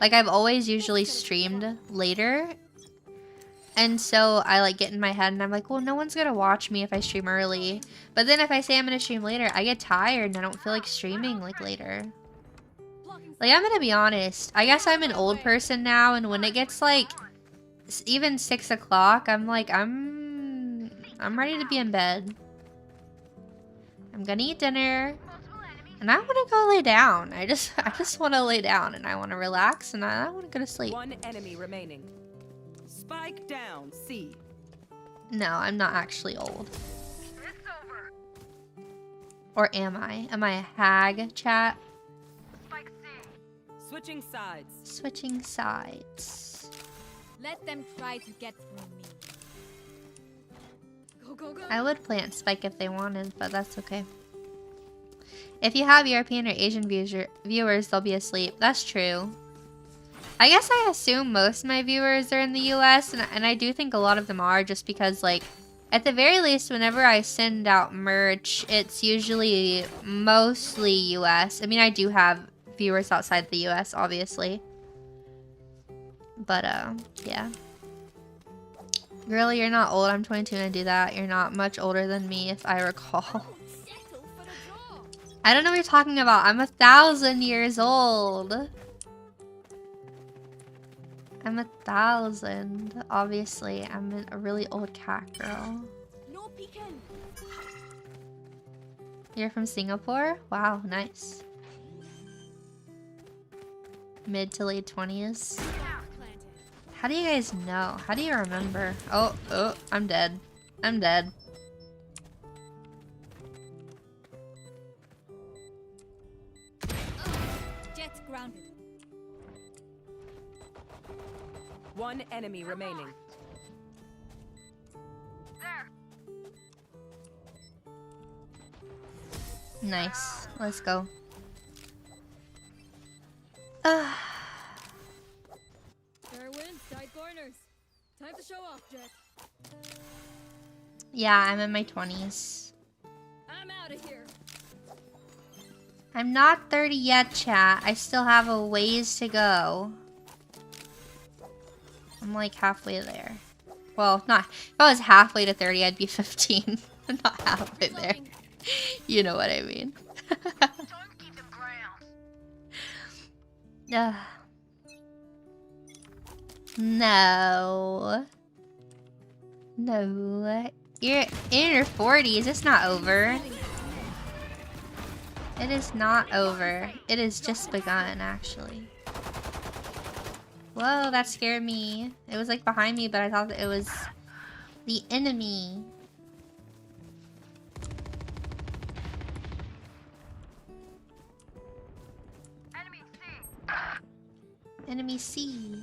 Like, I've always usually streamed later. And so I, like, get in my head and I'm like, well, no one's gonna watch me if I stream early. But then if I say I'm gonna stream later, I get tired and I don't feel like streaming, like, later. Like, I'm gonna be honest. I guess I'm an old person now, and when it gets, like, even 6 o'clock, I'm like, I'm ready to be in bed. I'm gonna eat dinner. And I want to go lay down. I just want to lay down and I want to relax and I want to go to sleep. One enemy remaining. Spike down, C. No, I'm not actually old. Or am I? Am I a hag, chat? Switching sides. Switching sides. Let them try to get through me. Go, go, go. I would plant Spike if they wanted, but that's okay. If you have European or Asian viewers, they'll be asleep. That's true. I guess I assume most of my viewers are in the US, and I do think a lot of them are, just because, like, at the very least, whenever I send out merch, it's usually mostly US. I mean, I do have viewers outside the US, obviously. But, yeah. Girl, you're not old. I'm 22 and I do that. You're not much older than me, if I recall. I don't know what you're talking about. I'm 1,000 years old. I'm 1,000. Obviously, I'm a really old cat girl. No peeking. You're from Singapore? Wow, nice. Mid to late 20s. How do you guys know? How do you remember? Oh, I'm dead. I'm dead. Jet's grounded. One enemy remaining. Nice. Let's go. Fair winds, tight corners. Time to show off, Jet. Yeah, I'm in my 20s. I'm out of here. I'm not 30 yet, chat. I still have a ways to go. I'm like halfway there. Well, not. If I was halfway to 30, I'd be 15. I'm not halfway there. You know what I mean. No. No. You're in your 40s. It's not over. It is not over. It has just begun, actually. Whoa, that scared me. It was like behind me, but I thought that it was the enemy. Enemy C.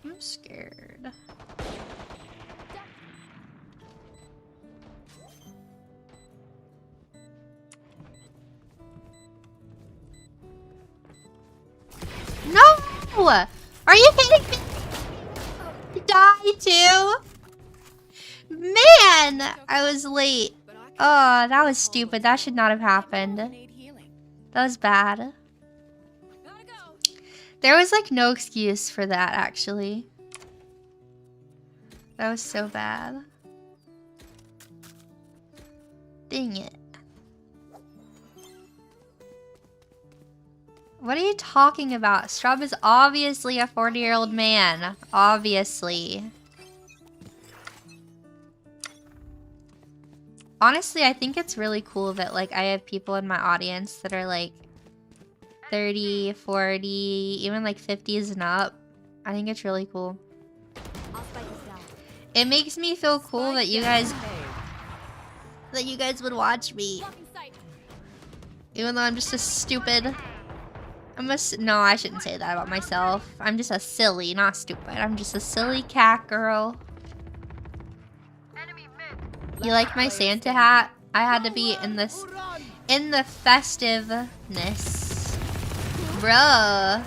I'm scared. No! Are you kidding me? Die too? Man! I was late. Oh, that was stupid. That should not have happened. That was bad. There was like no excuse for that, actually. That was so bad. Dang it. What are you talking about? Strawb is obviously a 40-year-old man. Obviously. Honestly, I think it's really cool that like I have people in my audience that are like 30, 40, even like 50s and up. I think it's really cool. It makes me feel cool that you guys would watch me. Even though I'm just a stupid... No, I shouldn't say that about myself. I'm just a silly, not stupid. I'm just a silly cat girl. You like my Santa hat? I had to be in the festiveness. Bruh.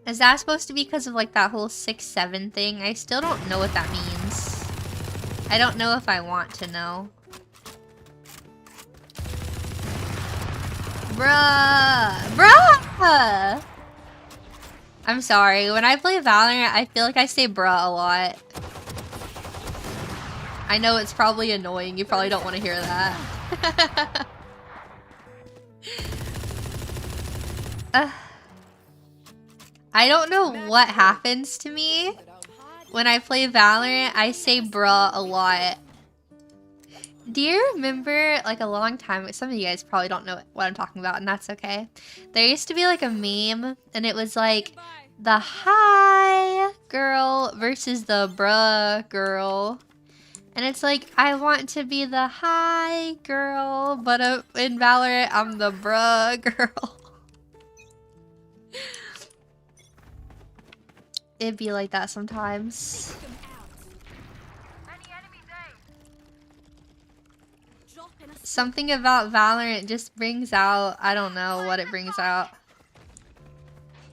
Is that supposed to be because of like that whole 6-7 thing? I still don't know what that means. I don't know if I want to know. Bruh! I'm sorry. When I play Valorant, I feel like I say bruh a lot. I know it's probably annoying. You probably don't want to hear that. I don't know what happens to me. When I play Valorant, I say bruh a lot. Do you remember, like, a long time... Some of you guys probably don't know what I'm talking about, and that's okay. There used to be, like, a meme, and it was, like, the hi girl versus the bruh girl. And it's like, I want to be the hi girl, but in Valorant, I'm the bruh girl. It'd be like that sometimes. Take them out. Drop in a Something about Valorant just brings out, I don't know what it brings out.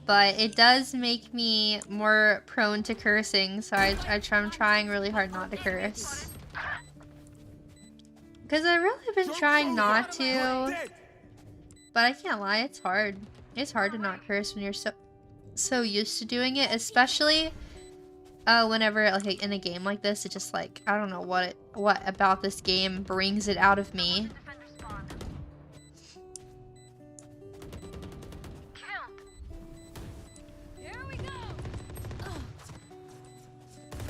But it does make me more prone to cursing, so I'm trying really hard not to curse. Because I've really been trying not to, but I can't lie, it's hard. It's hard to not curse when you're so used to doing it, especially whenever like in a game like this, it's just like, I don't know what about this game brings it out of me. Here we go.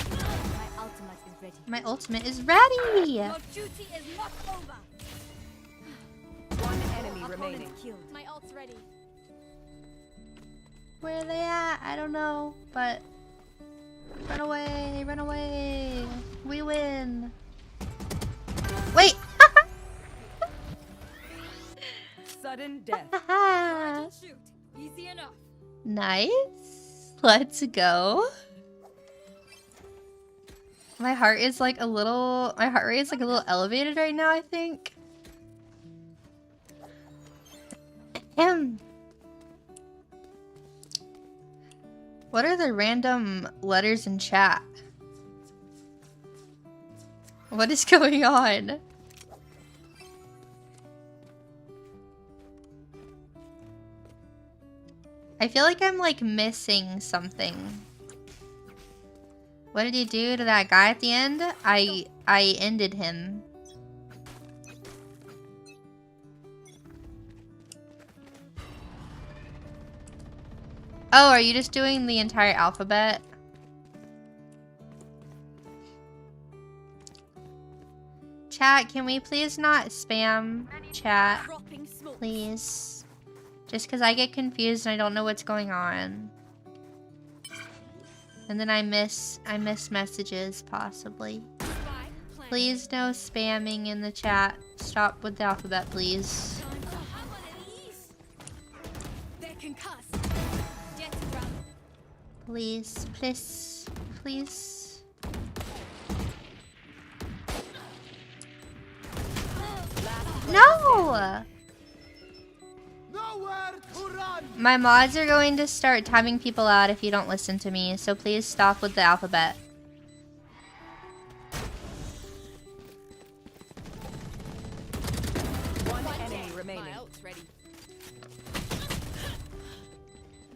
My ultimate is ready. My ultimate is ready! Your duty is not over. One enemy remaining. Killed. My ult's ready. Where are they at? I don't know, but run away, run away. We win. Wait! Sudden death. Charge and shoot. Easy enough. Nice. Let's go. My heart is like a little, my heart rate is like a little elevated right now, I think. What are the random letters in chat? What is going on? I feel like I'm like missing something. What did you do to that guy at the end? I ended him. Oh, are you just doing the entire alphabet? Chat, can we please not spam chat? Dropping smoke. Please. Just because I get confused and I don't know what's going on. And then I miss messages, possibly. Spy planted. Please no spamming in the chat. Stop with the alphabet, please. How about at ease? They're concussed. Get ground. Please, please, please. No! Nowhere to run. My mods are going to start timing people out if you don't listen to me, so please stop with the alphabet. One enemy remaining. My ult's ready.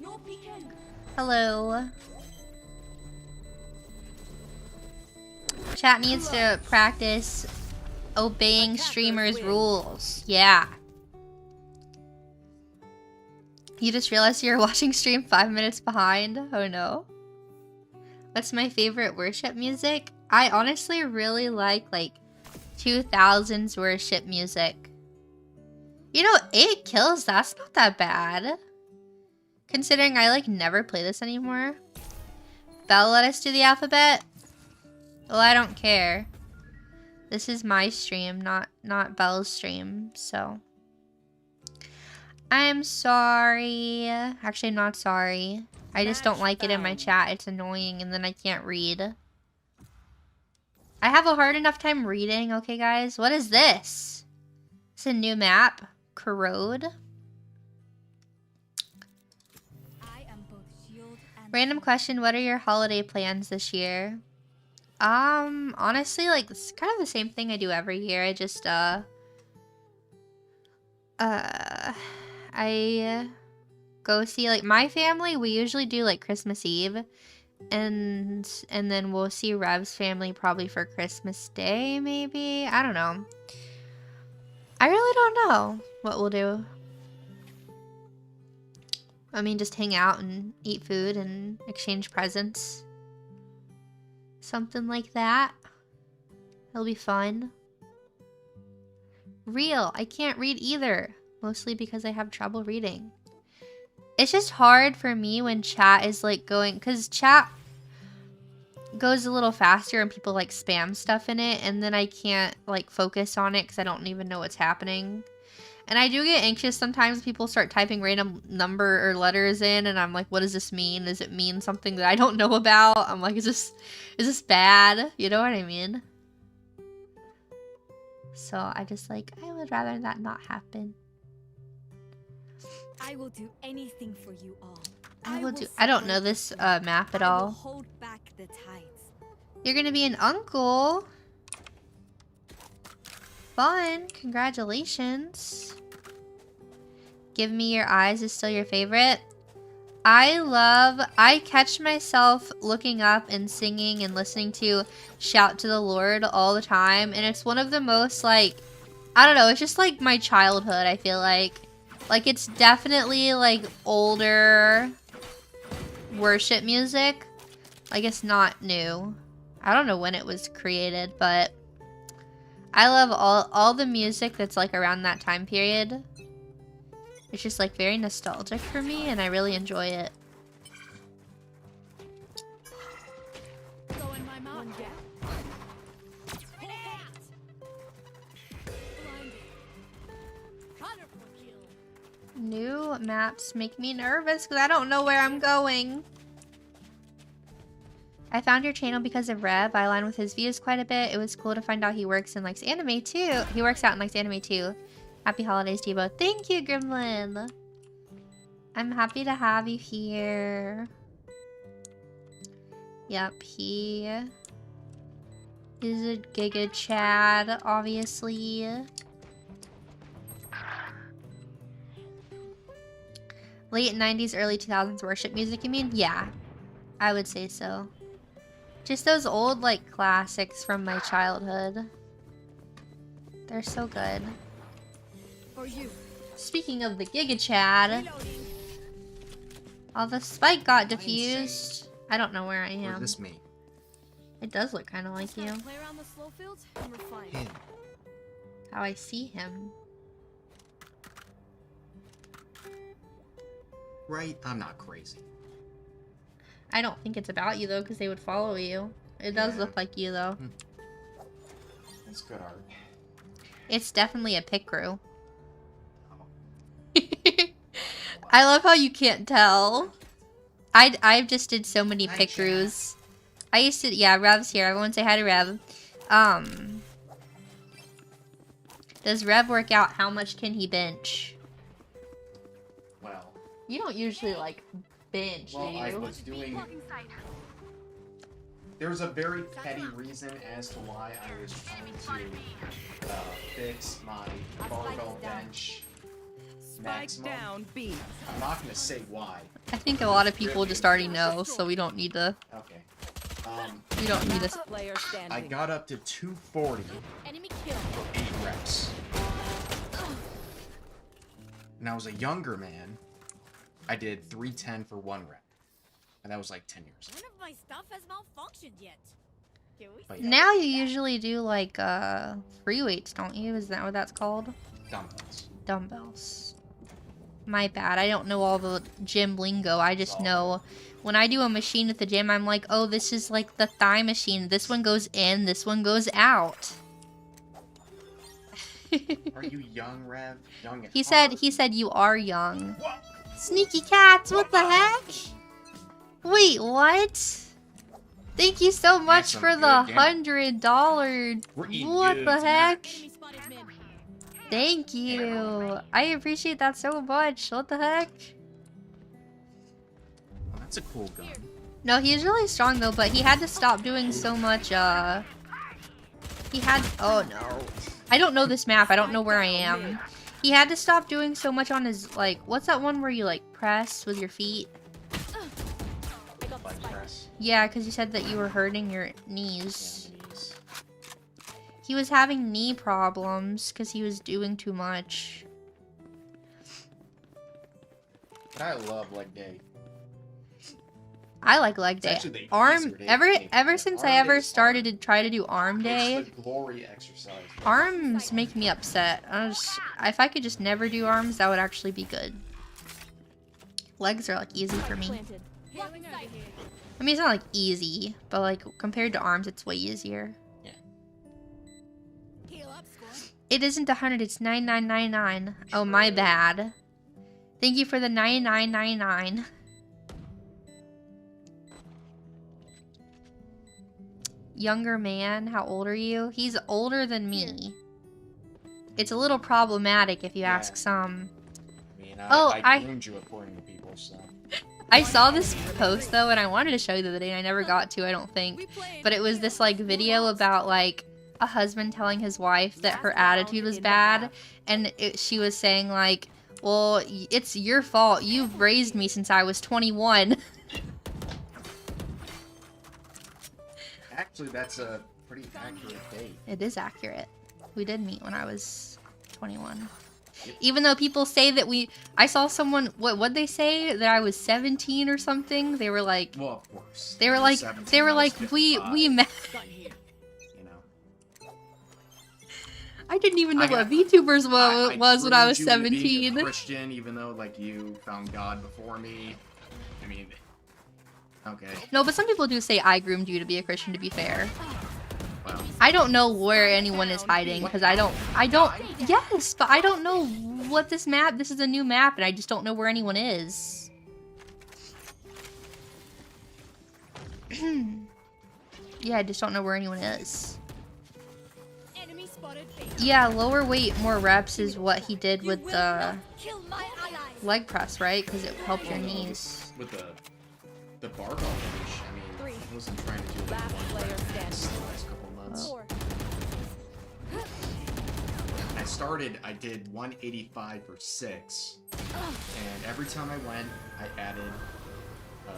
No peeking. Hello. Chat needs to practice obeying streamers' rules. Yeah. You just realized you were watching stream 5 minutes behind? Oh no. What's my favorite worship music? I honestly really like 2000s worship music. You know, 8 kills, that's not that bad. Considering I never play this anymore. Belle let us do the alphabet? Well, I don't care. This is my stream, not Belle's stream, so. I'm sorry. Actually, I'm not sorry. I just don't like it in my chat. It's annoying and then I can't read. I have a hard enough time reading, okay guys? What is this? It's a new map. Corrode. I am both shield and Random question, what are your holiday plans this year? Honestly, it's kind of the same thing I do every year. I just, I go see, my family, we usually do, Christmas Eve. And then we'll see Rev's family probably for Christmas Day, maybe? I don't know. I really don't know what we'll do. I mean, just hang out and eat food and exchange presents. Something like that. It'll be fun. Real. I can't read either. Mostly because I have trouble reading. It's just hard for me when chat is going... Because chat goes a little faster and people spam stuff in it. And then I can't focus on it because I don't even know what's happening. And I do get anxious sometimes. People start typing random number or letters in, and I'm like, what does this mean? Does it mean something that I don't know about? I'm like, is this bad? You know what I mean? So I just like, I would rather that not happen. I will do anything for you all. I don't know this map at I will all. hold back the tides. You're gonna be an uncle. Fun. Congratulations. Give Me Your Eyes is still your favorite. I catch myself looking up and singing and listening to Shout to the Lord all the time. And it's one of the most, like, I don't know, it's just like my childhood, I feel like. Like, it's definitely, like, older worship music. Like, it's not new. I don't know when it was created, but I love all the music that's, like, around that time period. It's just, like, very nostalgic for me, and I really enjoy it. Go in my mouth. New maps make me nervous because I don't know where I'm going. I found your channel because of Rev. I align with his views quite a bit. It was cool to find out he works and likes anime too. He works out and likes anime too. Happy holidays to you both. Thank you, Gremlin. I'm happy to have you here. Yep, he is a Giga Chad, obviously. Late 90s, early 2000s worship music, you mean? Yeah, I would say so. Just those old, like, classics from my childhood. They're so good. For you. Speaking of the Giga Chad, all the spike got diffused. I don't know where I am. Or this me? It does look kind of like you. Play around the slow fields and refine. Him. How I see him. Right? I'm not crazy. I don't think it's about you though, because they would follow you. It does Yeah. look like you though. It's good art. It's definitely a pick crew. I love how you can't tell. I just did so many Hi, pick Chad. crews. I used to, yeah, Rev's here. Everyone say hi to Rev. Does Rev work out? How much can he bench? Well, You don't usually like bench, do I you? was doing. There was a very petty reason as to why I was trying to fix my barbell bench Spike maximum. down, B. I'm not gonna say why. I think a lot of people just already know, so we don't need to. Okay. We don't need to. Last player standing. I got up to 240 Enemy kill. for 8 reps. When I was a younger man, I did 310 for 1 rep. And that was like 10 years ago. None of my stuff has malfunctioned yet. Can we But yeah, Now you usually do like free weights, don't you? Is that what that's called? dumbbells. Dumbbells. My bad. I don't know all the gym lingo. I just know when I do a machine at the gym, I'm like, oh, this is like the thigh machine. This one goes in, this one goes out. Are you young, Rev? Young at He heart? said you are young. What? Sneaky cats, what the heck? Wait, what? Thank you so much some for good the game. $100. We're eating What good the tonight. heck? enemy spotted mid? Thank you. I appreciate that so much. What the heck? Oh, that's a cool gun. No, he's really strong though, but he had to stop doing so much, he had, oh no. I don't know this map, I don't know where I am. He had to stop doing so much on his, like, what's that one where you, like, press with your feet? I got the Leg spike. press. Yeah, because you said that you were hurting your knees. Yeah, knees. He was having knee problems because he was doing too much. But I love leg day. I like leg It's day. actually the Arm, easier day ever to take. ever since Arm I day ever is started fun. to try to do arm day, It's the glory exercise. arms make me upset. If I could just never do arms, that would actually be good. Legs are like easy for me. Planted. Healing over here. I mean, it's not like easy, but like compared to arms, it's way easier. Heal up, score. It isn't 100, it's 9999. Oh, my bad. Thank you for the 9999. Younger man, how old are you? He's older than me. It's a little problematic if you ask some. I mean, Oh, I groomed you according to people, so. I saw this post though, and I wanted to show you the other day, and I never got to, I don't think. But it was this like video about like a husband telling his wife that her attitude was bad, and she was saying like, well, it's your fault. You've raised me since I was 21. Actually, that's a pretty accurate date. It is accurate. We did meet when I was 21. Even though people say that I saw someone, what'd they say? That I was 17 or something? They were like... Well, of course. They were like, we met... You know. I didn't even know what VTubers was when I was 17. Being a Christian, even though, like, you found God before me. I mean... Okay. No, but some people do say I groomed you to be a Christian, to be fair. Well, I don't know where anyone is hiding, because I don't, yes, but I don't know what this is a new map, and I just don't know where anyone is. Yeah, I just don't know where anyone is. Enemy spotted B. Yeah, lower weight, more reps is what he did with the leg press, right? Because it helped your knees. with the barbell bench, I mean, I wasn't trying to do Last player the standing. last couple months. Four. I did 185 for 6, and every time I went, I added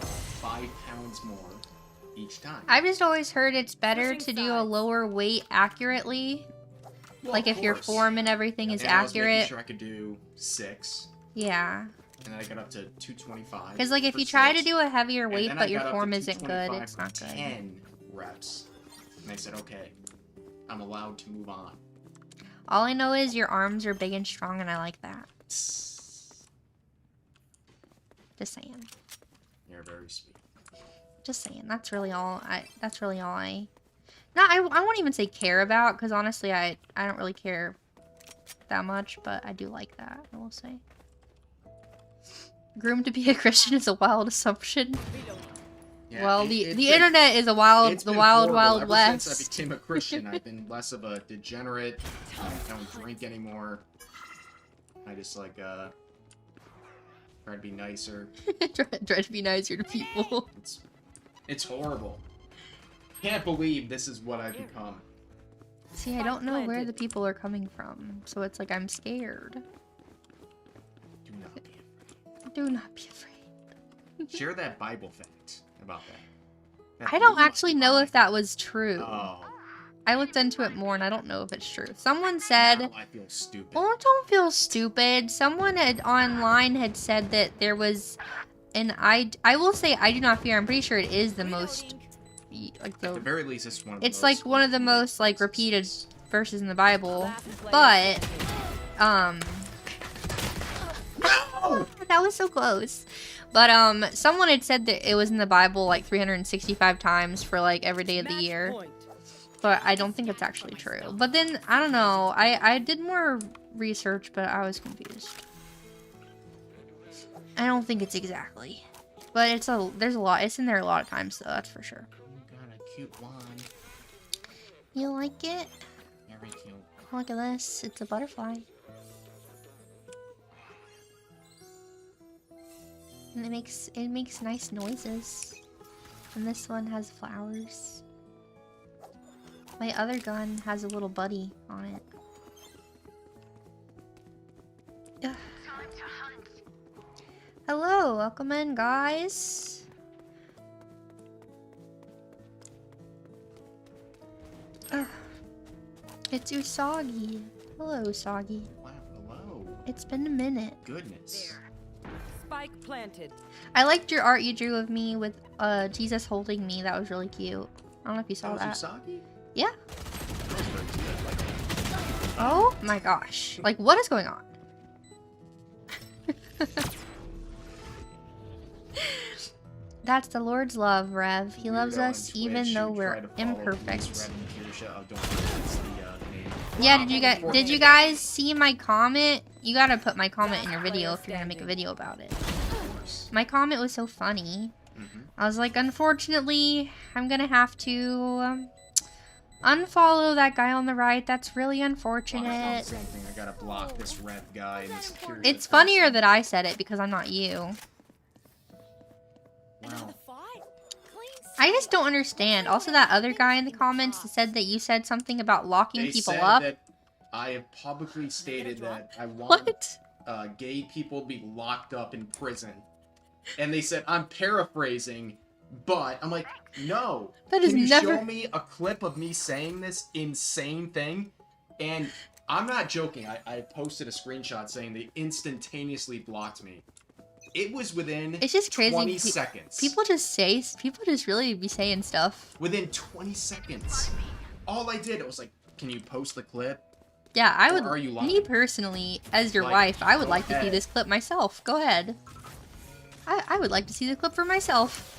5 pounds more each time. I've just always heard it's better Switching to do a sides. lower weight accurately. Well, Like of if your course. form and everything is And I was making accurate. sure I could do 6, Yeah. and then I got up to 225. Because like if for you try to 6, do a heavier and weight then but I your got up to form isn't good, 225 it's for not good. 10 reps, and I said, okay, I'm allowed to move on. All I know is your arms are big and strong, and I like that. Just saying. You're very sweet. Just saying. That's really all I. No, I won't even say care about, because honestly, I don't really care that much, but I do like that. I will say. Groomed to be a Christian is a wild assumption. Yeah, Well, it's the been- internet is a wild, it's the been wild, horrible. wild Ever west. Since I became a Christian, I've been less of a degenerate. I don't drink anymore. I just like try to be nicer. Try to be nicer to people. It's horrible. Can't believe this is what I've become. See, I don't know where the people are coming from, so it's like I'm scared. Do not be afraid. Do not be afraid. Share that Bible fact about that. I don't actually know if that was true. Oh, I looked into it more and I don't know if it's true. Someone said, now I feel stupid. well, don't feel stupid. Someone online had said that there was, and I will say I do not fear. I'm pretty sure it is the most, like At the very least, it's one of the it's most like one of the repeated most like verses. repeated verses in the Bible. Last player But, standing. that was so close. But someone had said that it was in the Bible like 365 times for like every day of the Match year. point. But I don't think it's actually true. But then, I don't know. I did more research, but I was confused. I don't think it's exactly. But there's a lot. It's in there a lot of times, though. That's for sure. You got a cute one. You like it? Very cute. Look at this. It's a butterfly. And it makes nice noises. And this one has flowers. My other gun has a little buddy on it. Ugh. Hello, welcome in, guys. Ugh. It's Usagi. Hello, Usagi. Wow, hello. It's been a minute. Goodness. Spike planted. I liked your art you drew of me with Jesus holding me. That was really cute. I don't know if you saw That was that. Usagi? Yeah. That was very cute. I like that. Oh my gosh. Like, what is going on? That's the Lord's love, Rev. He loves Weirdo on us Twitch even though who we're tried to follow imperfect. Rev and Kirsha. Oh, don't worry, that's the name. Yeah, did you guys see my comment? You gotta put my comment in your video if you're gonna make a video about it. My comment was so funny. I was like, unfortunately, I'm gonna have to unfollow that guy on the right. That's really unfortunate. Same thing. I gotta block this red guy and this security. It's funnier that I said it because I'm not you. Wow. I just don't understand. Also, that other guy in the comments said that you said something about locking people up. That I have publicly stated that I want What? gay people to be locked up in prison. And they said, I'm paraphrasing, but I'm like, no. That is Can you never... show me a clip of me saying this insane thing? And I'm not joking. I posted a screenshot saying they instantaneously blocked me. It was within It's just crazy. 20 seconds. People just really be saying stuff. Within 20 seconds. All I did, it was like, can you post the clip? Yeah, I Or would, are you lying? me personally, as your Like, wife, I would go like to see ahead. this clip myself. Go ahead. I would like to see the clip for myself.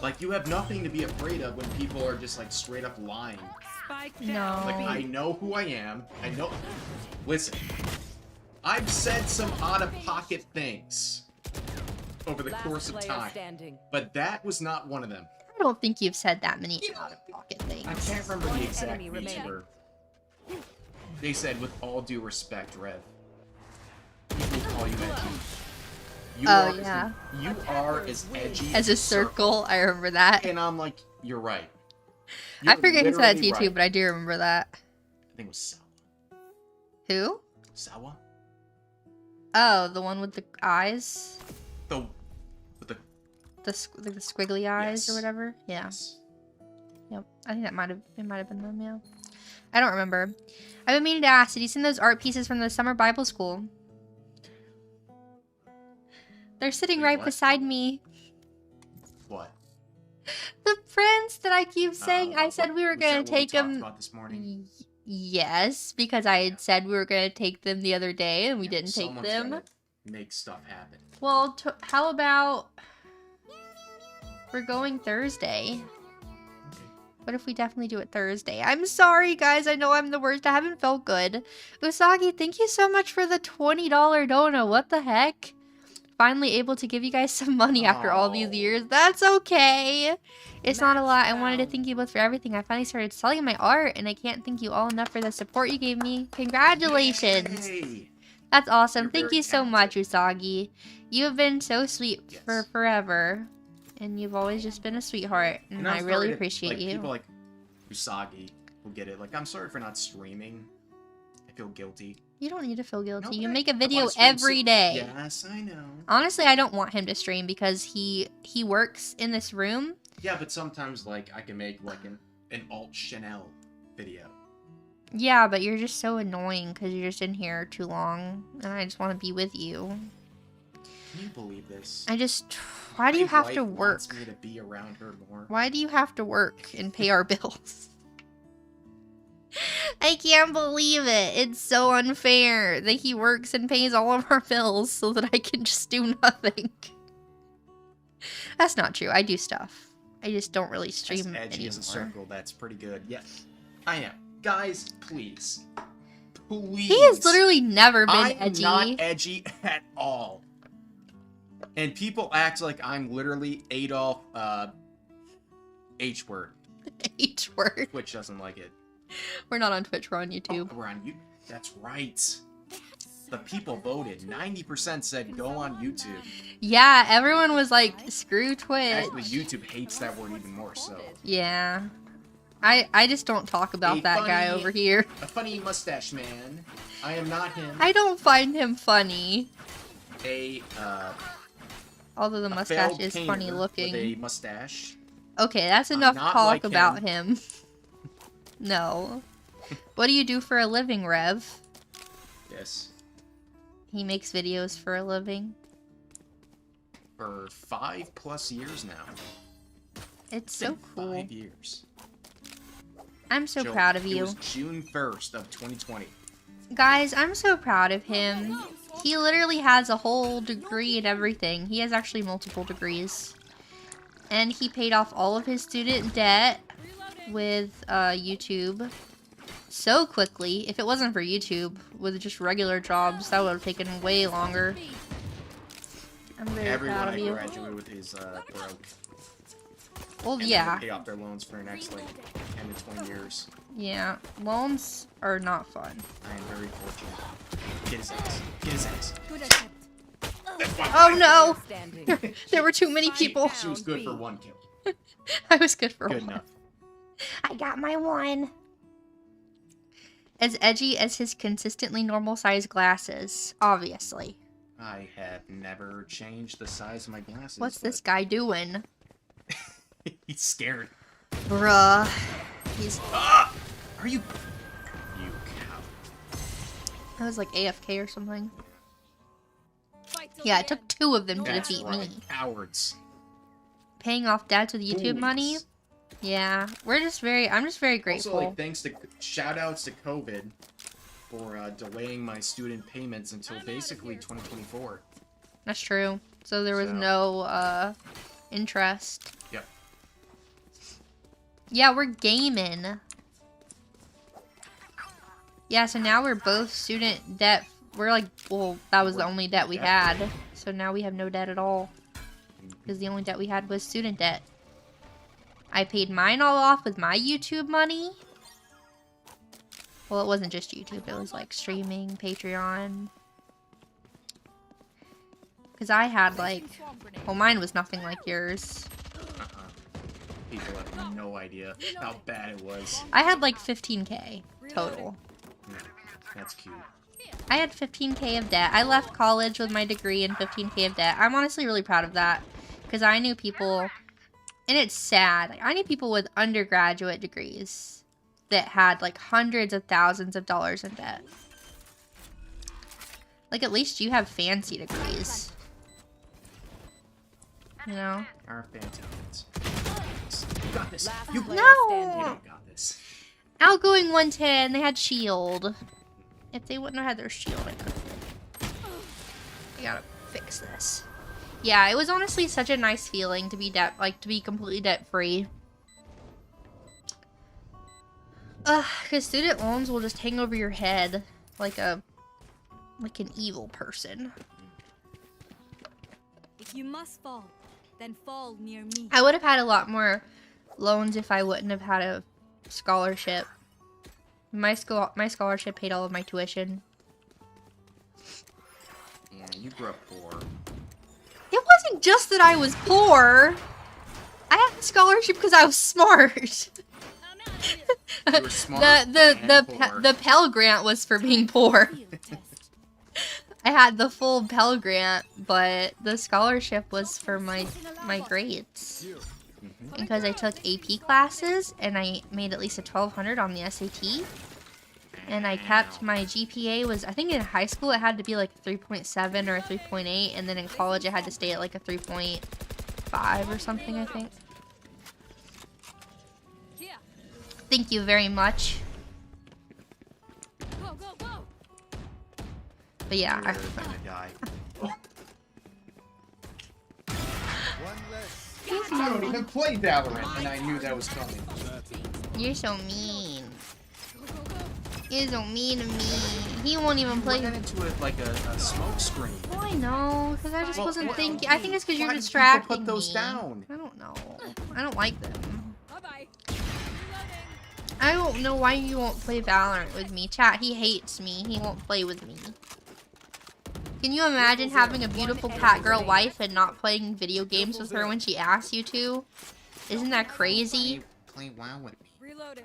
Like, you have nothing to be afraid of when people are just, like, straight up lying. Spike No. down. Like, I know who I am. I know... Listen. I've said some out-of-pocket things over the course of time. But that was not one of them. I don't think you've said that many out-of-pocket things. I can't remember the exact enemy beats remaining. where they said, with all due respect, Rev. People call you edgy. You Oh, are yeah. You are as edgy As a circle, I remember that. And I'm like, you're right. I You're forget who said that to you literally too, but I do remember that. I think it was Sawa. Who? Sawa? Oh, the one with the eyes? The... With the... The squiggly eyes or Yes. whatever? Yeah. Yes. Yep. I think it might have been them, yeah. I don't remember. I've been meaning to ask, did you send those art pieces from the summer Bible school? They're sitting Wait, right what? beside me. What? The prints that I keep saying. I said we were Was gonna that what we take talked them. about this morning? Yes, because I had said we were gonna take them the other day and we didn't take Someone's them. gotta make stuff happen. Well, how about we're going Thursday? Okay. What if we definitely do it Thursday? I'm sorry, guys. I know I'm the worst. I haven't felt good. Usagi, thank you so much for the $20 dono. What the heck? Finally able to give you guys some money after all these Oh. years. That's okay. It's not a lot. I wanted to Match thank you both for everything. I finally started selling my art, and I can't thank you all enough for the support you gave me. Congratulations. Yay! That's awesome. You're Thank very you so much, Usagi. You have been so sweet Yes. for forever. And you've always just been a sweetheart. And I I'm really sorry to, appreciate like, you. People like Usagi will get it. Like, I'm sorry for not streaming. I feel guilty. You don't need to feel guilty. No, you but make a I wanna video stream every day. Yes, I know. Honestly, I don't want him to stream because he works in this room. Yeah, but sometimes, like, I can make, like, an alt Chanel video. Yeah, but you're just so annoying because you're just in here too long. And I just want to be with you. Can you believe this? Why do you My have to wife work? wants me to be around her more. Why do you have to work and pay our bills? I can't believe it. It's so unfair that he works and pays all of our bills so that I can just do nothing. That's not true. I do stuff. I just don't really As stream edgy anymore. as a circle, that's pretty good. Yes, I am. Guys, please. Please. He has literally never been I'm edgy. not edgy at all. And people act like I'm literally Adolf, H-word. H word. Twitch doesn't like it. We're not on Twitch, we're on YouTube. Oh, we're on YouTube. That's right. The people voted. 90% said go on YouTube. Yeah, everyone was like, screw Twitch. Actually, YouTube hates that word even more so. Yeah. I just don't talk about A that guy funny- over here. A funny mustache man. I am not him. I don't find him funny. Although the a mustache failed is painter funny looking. With a mustache. Okay, that's I'm enough not talk like about him. No. What do you do for a living, Rev? Yes. He makes videos for a living. For 5+ years now. It's so Been cool. 5 years. I'm so Joe, proud of It you. was June 1st of 2020. Guys, I'm so proud of him. He literally has a whole degree and everything. He has actually multiple degrees. And he paid off all of his student debt with YouTube. so quickly. If it wasn't for YouTube, with just regular jobs, that would have taken way longer. I'm very Everyone proud I of you. graduated with is broke. Well, And yeah. they pay off their loans for the next like 10 to 20 years. Yeah. Loans are not fun. I am very fortunate. Get his ass. Get his ass. Good attempt. Oh no! Standing. There were too many people. She was good for 1 kill. I was good for Good one. enough. I got my one. As edgy as his consistently normal sized glasses, obviously. I have never changed the size of my glasses. What's this guy doing? He's scared. Bruh. He's. Ah! Are you? You cow. I was like AFK or something. Fight till Yeah, the it took end. 2 of them to That's defeat right. me. Cowards. Paying off dads with YouTube Bullies. money. Yeah, I'm just very grateful. Also, like, thanks to shoutouts to COVID for delaying my student payments until basically 2024. That's true. So there was So- no interest. Yep. Yeah, we're gaming. Yeah, so now we're both student debt. We're like, well, that was the only debt we had. So now we have no debt at all. Because the only debt we had was student debt. I paid mine all off with my YouTube money. Well, it wasn't just YouTube. It was like streaming, Patreon. Because I had like, well, mine was nothing like yours. People have no idea how bad it was. I had like 15K total. That's cute. I had 15K of debt. I left college with my degree and 15K of debt. I'm honestly really proud of that. Because I knew people, and it's sad, like, I knew people with undergraduate degrees that had like hundreds of thousands of dollars in debt. Like, at least you have fancy degrees. You know? Our fantastic. You got this. Last You, player No! standing. you don't got this. Outgoing 110, they had shield. If they wouldn't have had their shield, I could have. I gotta fix this. Yeah, it was honestly such a nice feeling to be to be completely debt free. Because student loans will just hang over your head like an evil person. If you must fall, then fall near me. I would have had a lot more loans if I wouldn't have had a scholarship. My scholarship paid all of my tuition. Yeah, you grew up poor. It wasn't just that I was poor. I had a scholarship because I was smart. You were smart and poor. The Pell Grant was for being poor. Field test. I had the full Pell Grant, but the scholarship was for my grades. Because I took AP classes and I made at least a 1200 on the SAT. And I kept my GPA was, I think in high school it had to be like a 3.7 or a 3.8, and then in college it had to stay at like a 3.5 or something, I think. Here. Thank you very much. Go, go, go. But yeah, You're gonna die. I don't even play Valorant, and I knew that was coming. you're so mean. Go, go, go. You're so mean to me. He won't even play. Ran into it like a smoke screen. Oh, I know, because I just Well, wasn't what- thinking. I think it's because you're why do people distracting put those me. down? I don't know. I don't like them. Bye-bye. Reloading. I don't know why you won't play Valorant with me. Chat, he hates me. He won't play with me. Can you imagine having a beautiful cat girl wife and not playing video games with her when she asks you to? Isn't that crazy? Play WoW with me. Reloading.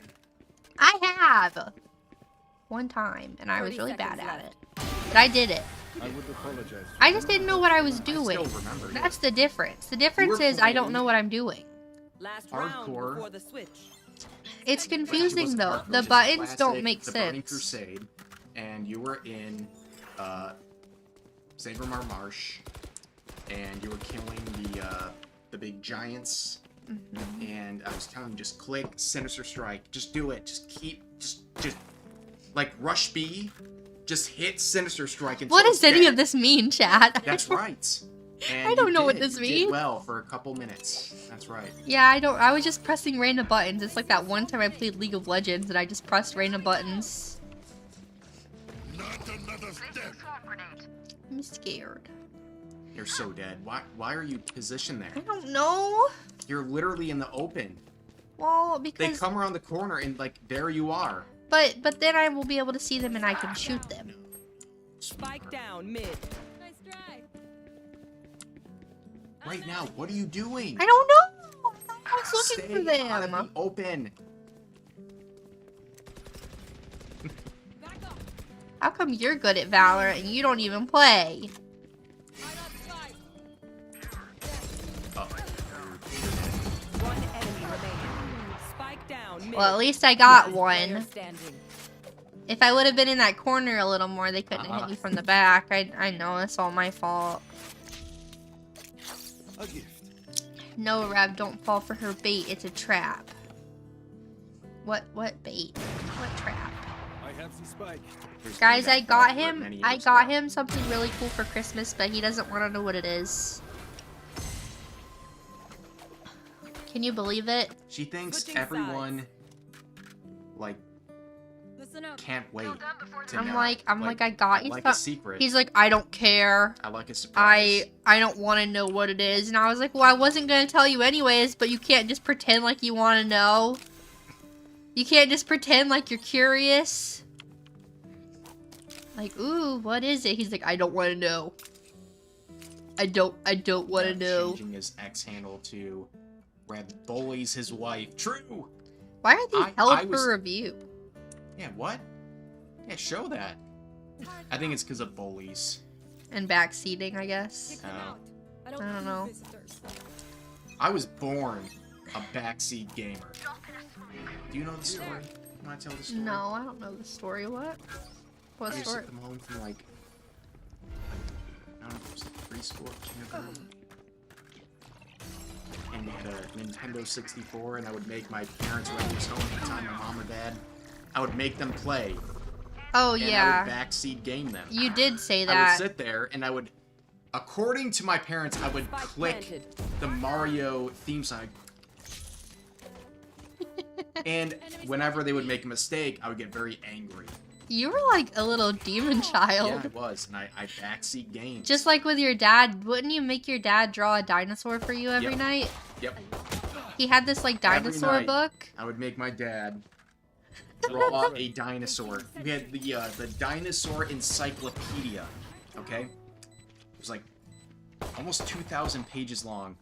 I have! One time, and I was 30 really bad seconds at it. But I did it. I would apologize. I just didn't know what I was I doing. still remember it. That's the difference. The difference is I don't know what I'm doing. Last round Hardcore. before the switch. It's She confusing was though. hardcore. The She's buttons classic, don't make the Burning sense. Crusade, and you were in Sabermar Marsh, and you were killing the big giants. And I was telling you, just click Sinister Strike. Just do it. Just like rush B. Just hit Sinister Strike until What it's does any dead. of this mean, chat? That's right. And I don't know what did. this You means. did well for a couple minutes. That's right. Yeah, I was just pressing random buttons. It's like that one time I played League of Legends and I just pressed random buttons. I'm scared. You're so dead. Why are you positioned there? I don't know. You're literally in the open. Well, They because come around the corner and like there you are. but then I will be able to see them and I can shoot them. Spike down mid. Nice try. Right now, what are you doing? I don't know. I was looking Stay for out of them. the open. Back up. How come you're good at Valorant and you don't even play? I got spike. Oh. One enemy remaining. Spike down mid. Well, at least I got Player one. standing. If I would have been in that corner a little more, they couldn't have hit me from the back. I know, it's all my fault. A gift. No, Rev, don't fall for her bait. It's a trap. What bait? What trap? I have the spike. There's Guys, that I got thought him. many I years got ago. him something really cool for Christmas, but he doesn't want to know what it is. Can you believe it? She thinks Switching everyone like Listen up. can't wait to I'm know. like, I got you like a something. secret. He's like, I don't care. I like a surprise. I don't want to know what it is. And I was like, well, I wasn't going to tell you anyways, but you can't just pretend like you want to know. You can't just pretend like you're curious. Like, ooh, what is it? He's like, I don't want to know. I don't want to Yeah, know. Changing his X handle to Red bullies his wife. True. Why are these I held was- for review? Yeah. What? Yeah. Show that. I think it's because of bullies. And backseating, I guess. Kick them Oh. out. I I don't do know. visitors. I was born a backseat gamer. Do you know the story? You want to tell the story? No, I don't know the story. What? What I used story? to come home from like I don't know if it was like preschool or kindergarten. And we had a Nintendo 64, and I would make my parents, whoever was home at the time, my mom or dad, I would make them play. Oh, And I yeah. would backseat game them. You did say I would that. sit there, and I would, according to my parents, I would Spike click planted. the Mario theme song. And whenever they would make a mistake, I would get very angry. You were like a little demon child. Yeah, I was, and I backseat games. Just like with your dad, wouldn't you make your dad draw a dinosaur for you every Yep. night? Yep. He had this like Every dinosaur night. book. I would make my dad draw a dinosaur. We had the dinosaur encyclopedia. Okay, it was like almost 2,000 pages long,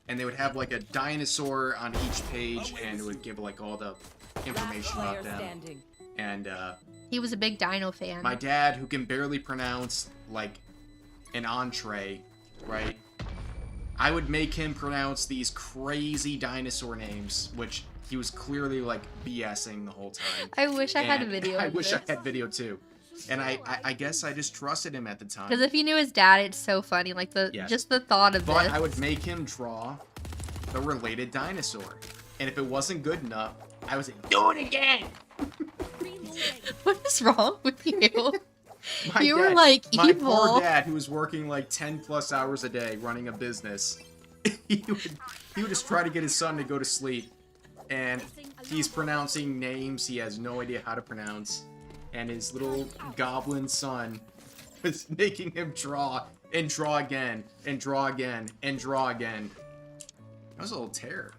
and they would have like a dinosaur on each page, and it would give like all the information Last about player them. standing. And He was a big dino fan. my dad, who can barely pronounce like an entree, right? I would make him pronounce these crazy dinosaur names, which he was clearly like BSing the whole time. I wish I had a And video. I of wish this. I had video too. And I guess I just trusted him at the time. Because if you knew his dad, it's so funny. Like Yes. just the thought of But this. I would make him draw the related dinosaur. And if it wasn't good enough, I would say, do it again! Reloading. What is wrong with you? My You were, dad- like, my evil. poor dad, who was working like 10 plus hours a day running a business, he would just try to get his son to go to sleep. And he's pronouncing names he has no idea how to pronounce. And his little goblin son was making him draw and draw again and draw again and draw again. That was a little terror.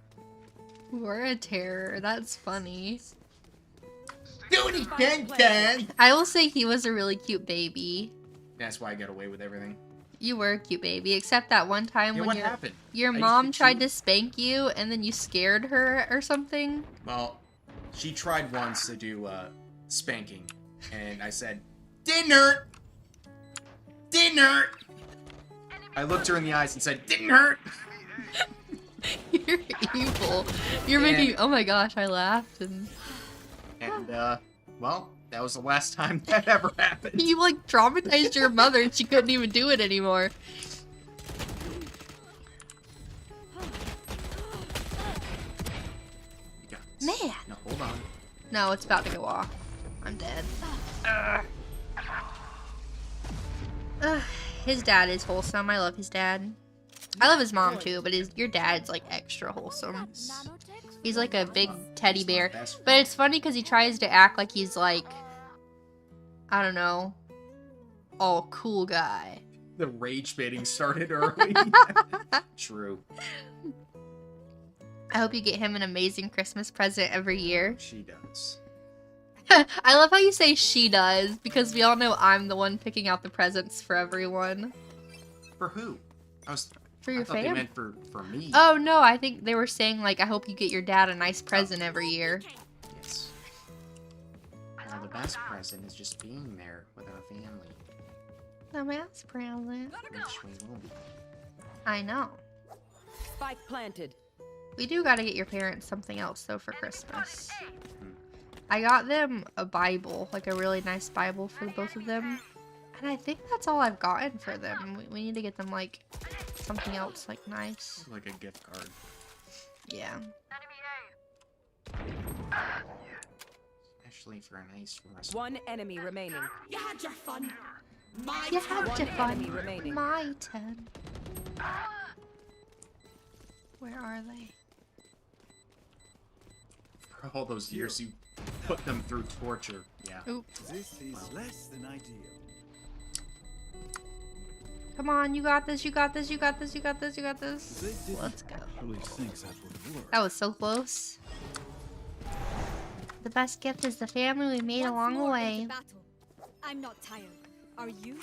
We're a terror. That's funny. Do it again, Dad! I will say he was a really cute baby. That's why I got away with everything. You were a cute baby, except that one time Yeah, when what your happened? your I used mom to tried cheat. to spank you and then you scared her or something. Well, she tried once to do spanking, and I said, "Didn't hurt. Didn't hurt." I looked her in the eyes and said, "Didn't hurt." You're evil. You're And- making. Oh my gosh! I laughed and And well, that was the last time that ever happened. you like traumatized your mother and she couldn't even do it anymore. You got this. Man. No, hold on. No, it's about to go off. I'm dead. Ugh. His dad is wholesome. I love his dad. I love his mom too, but your dad's like extra wholesome. He's like a big teddy bear. But it's funny because he tries to act like he's like, I don't know, all cool guy. The rage baiting started early. True. I hope you get him an amazing Christmas present every year. She does. I love how you say she does, because we all know I'm the one picking out the presents for everyone. For who? For your I thought they fam? meant for me. Oh, no, I think they were saying, like, I hope you get your dad a nice present every year. Yes. Well, the best present is just being there with our family. The best present. Which we will be. I know. Spike planted. We do gotta get your parents something else, though, for Christmas. I got them a Bible, like a really nice Bible for both of them. And I think that's all I've gotten for them. We need to get them, like, something else, like, nice. Like a gift card. Yeah. Especially for a nice restaurant. One enemy remaining. You had your fun. My You had One to enemy fun. remaining. My turn. Where are they? For all those years you put them through torture. Yeah. Oops. This is less than ideal. Come on, you got this, you got this, you got this, you got this, you got this. They didn't Let's go. actually think that would work. That was so close. The best gift is the family we made along the way. I'm not tired. Are you?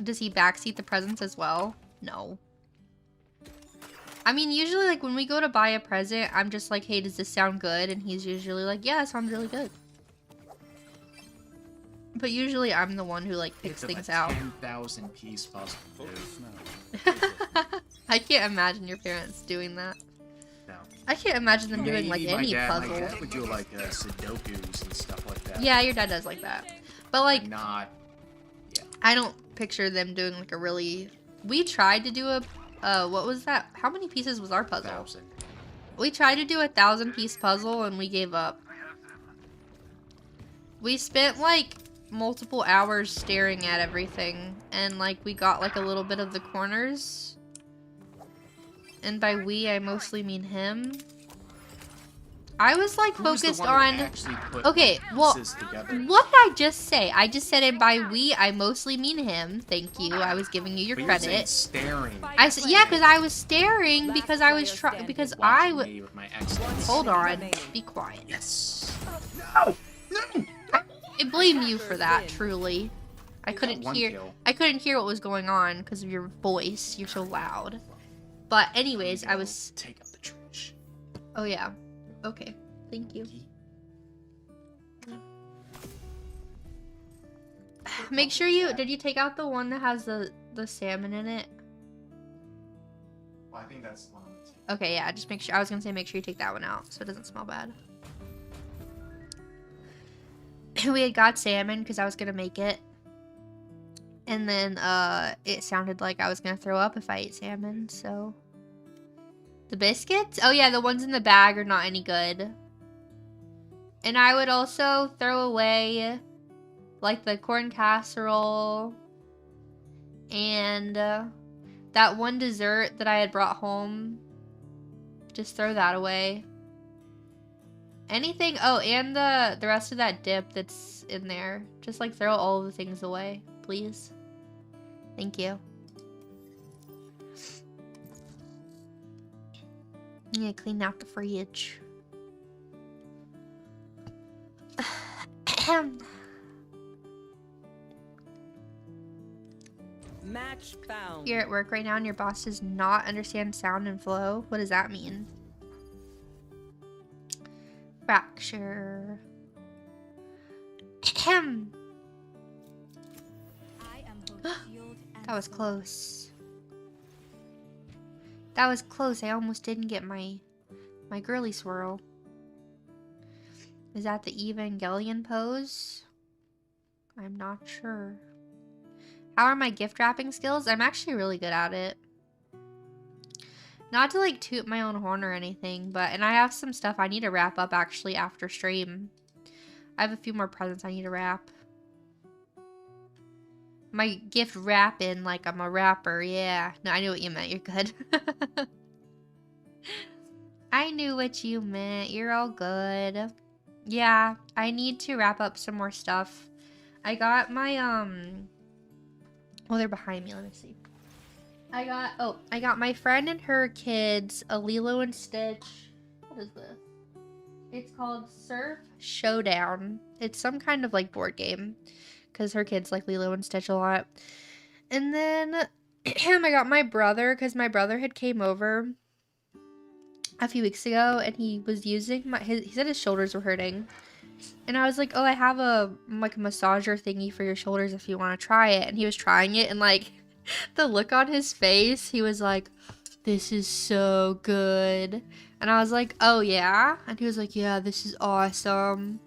Does he backseat the presents as well? No. I mean, usually, like, when we go to buy a present, I'm just like, hey, does this sound good? And he's usually like, yeah, it sounds really good. But usually, I'm the one who, like, picks things out. 10,000 piece puzzle. Focus now. I can't imagine your parents doing that. No. I can't imagine them doing, like, Maybe any my puzzle. dad would do, like, Sudokus and stuff like that. Yeah, your dad does like that. But, like, Not... Yeah. I don't picture them doing, like, a really... We tried to do a... what was that? How many pieces was our puzzle? 1,000. We tried to do a 1,000-piece puzzle, and we gave up. We spent, like, multiple hours staring at everything, and, like, we got, like, a little bit of the corners. And by we, I mostly mean him. I was, like, Who's the focused one on... that actually put Okay, the well, pieces together? what did I just say? I just said, and by we, I mostly mean him. Thank you. I was giving you your But you're saying credit. staring. I said, yeah, because I was staring because I was trying, because I Watching was... me with my excellence. Hold on. remaining. Be quiet. Yes. No. No. I blame you for that, truly. I couldn't one hear. kill. I couldn't hear what was going on because of your voice. You're so loud. But anyways, I was. Take out the trash. Oh yeah. Okay. Thank you. Make sure you. Did you take out the one that has the salmon in it? Well, I think that's the one. Okay, yeah. Just make sure. I was gonna say make sure you take that one out so it doesn't smell bad. We had got salmon because I was gonna make it. And then it sounded like I was gonna throw up if I ate salmon, so the biscuits? Oh yeah, the ones in the bag are not any good. And I would also throw away like the corn casserole and that one dessert that I had brought home. Just throw that away. Anything, oh, and the rest of that dip that's in there. Just like throw all of the things away, please. Thank you. Yeah, clean out the fridge. Match found. You're at work right now and your boss does not understand sound and flow? What does that mean? Fracture. Ahem. I am both healed and That was slow. close. That was close. I almost didn't get my girly swirl. Is that the Evangelion pose? I'm not sure. How are my gift wrapping skills? I'm actually really good at it. Not to like toot my own horn or anything, but and I have some stuff I need to wrap up actually after stream. I have a few more presents I need to wrap. My gift wrapping like I'm a rapper. Yeah. No, I knew what you meant. You're good. I knew what you meant. You're all good. Yeah, I need to wrap up some more stuff. I got my, well, they're behind me. Let me see. I got my friend and her kids a Lilo and Stitch. What is this? It's called Surf Showdown. It's some kind of, like, board game. Because her kids like Lilo and Stitch a lot. And then I got my brother, because my brother had came over a few weeks ago, and he was using he said his shoulders were hurting. And I was like, oh, I have a massager thingy for your shoulders if you want to try it. And he was trying it, and like the look on his face, he was like, this is so good. And I was like, oh yeah? And he was like, yeah, this is awesome.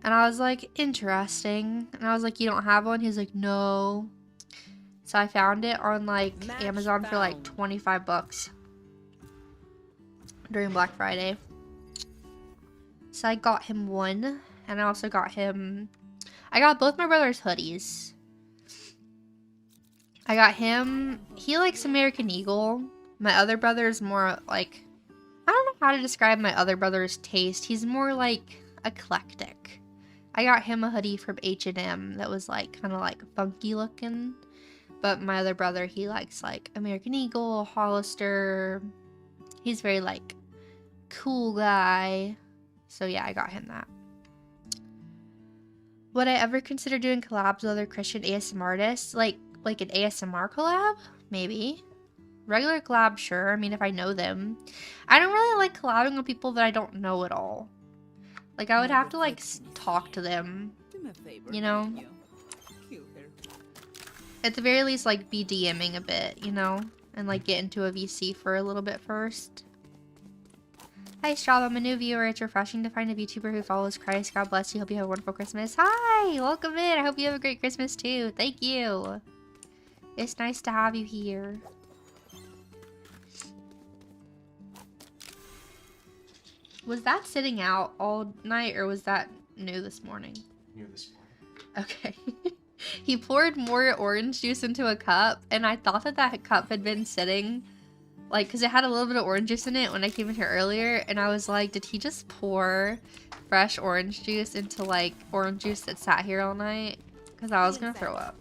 And I was like, interesting. And I was like, you don't have one? He was like, no. So I found it on like Amazon for like 25 bucks during Black Friday. So I got him one, and I also got him, I got both my brother's hoodies. I got him, he likes American Eagle. My other brother's more like, I don't know how to describe my other brother's taste. He's more like eclectic. I got him a hoodie from H&M that was like kind of like funky looking. But my other brother, he likes like American Eagle, Hollister. He's very like cool guy. So yeah, I got him that. Would I ever consider doing collabs with other Christian ASMR artists? Like an ASMR collab? Maybe. Regular collab, sure. I mean, if I know them. I don't really like collabing with people that I don't know at all. Like, I would have to, like, talk to them. You know? At the very least, like, be DMing a bit, you know? And, like, get into a VC for a little bit first. Hi, Strawb. I'm a new viewer. It's refreshing to find a VTuber who follows Christ. God bless you. Hope you have a wonderful Christmas. Hi! Welcome in. I hope you have a great Christmas, too. Thank you. It's nice to have you here. Was that sitting out all night, or was that new this morning? New this morning. Okay. He poured more orange juice into a cup, and I thought that that cup had been sitting, like, because it had a little bit of orange juice in it when I came in here earlier, and I was like, did he just pour fresh orange juice into, like, orange juice that sat here all night? Because I was gonna throw up.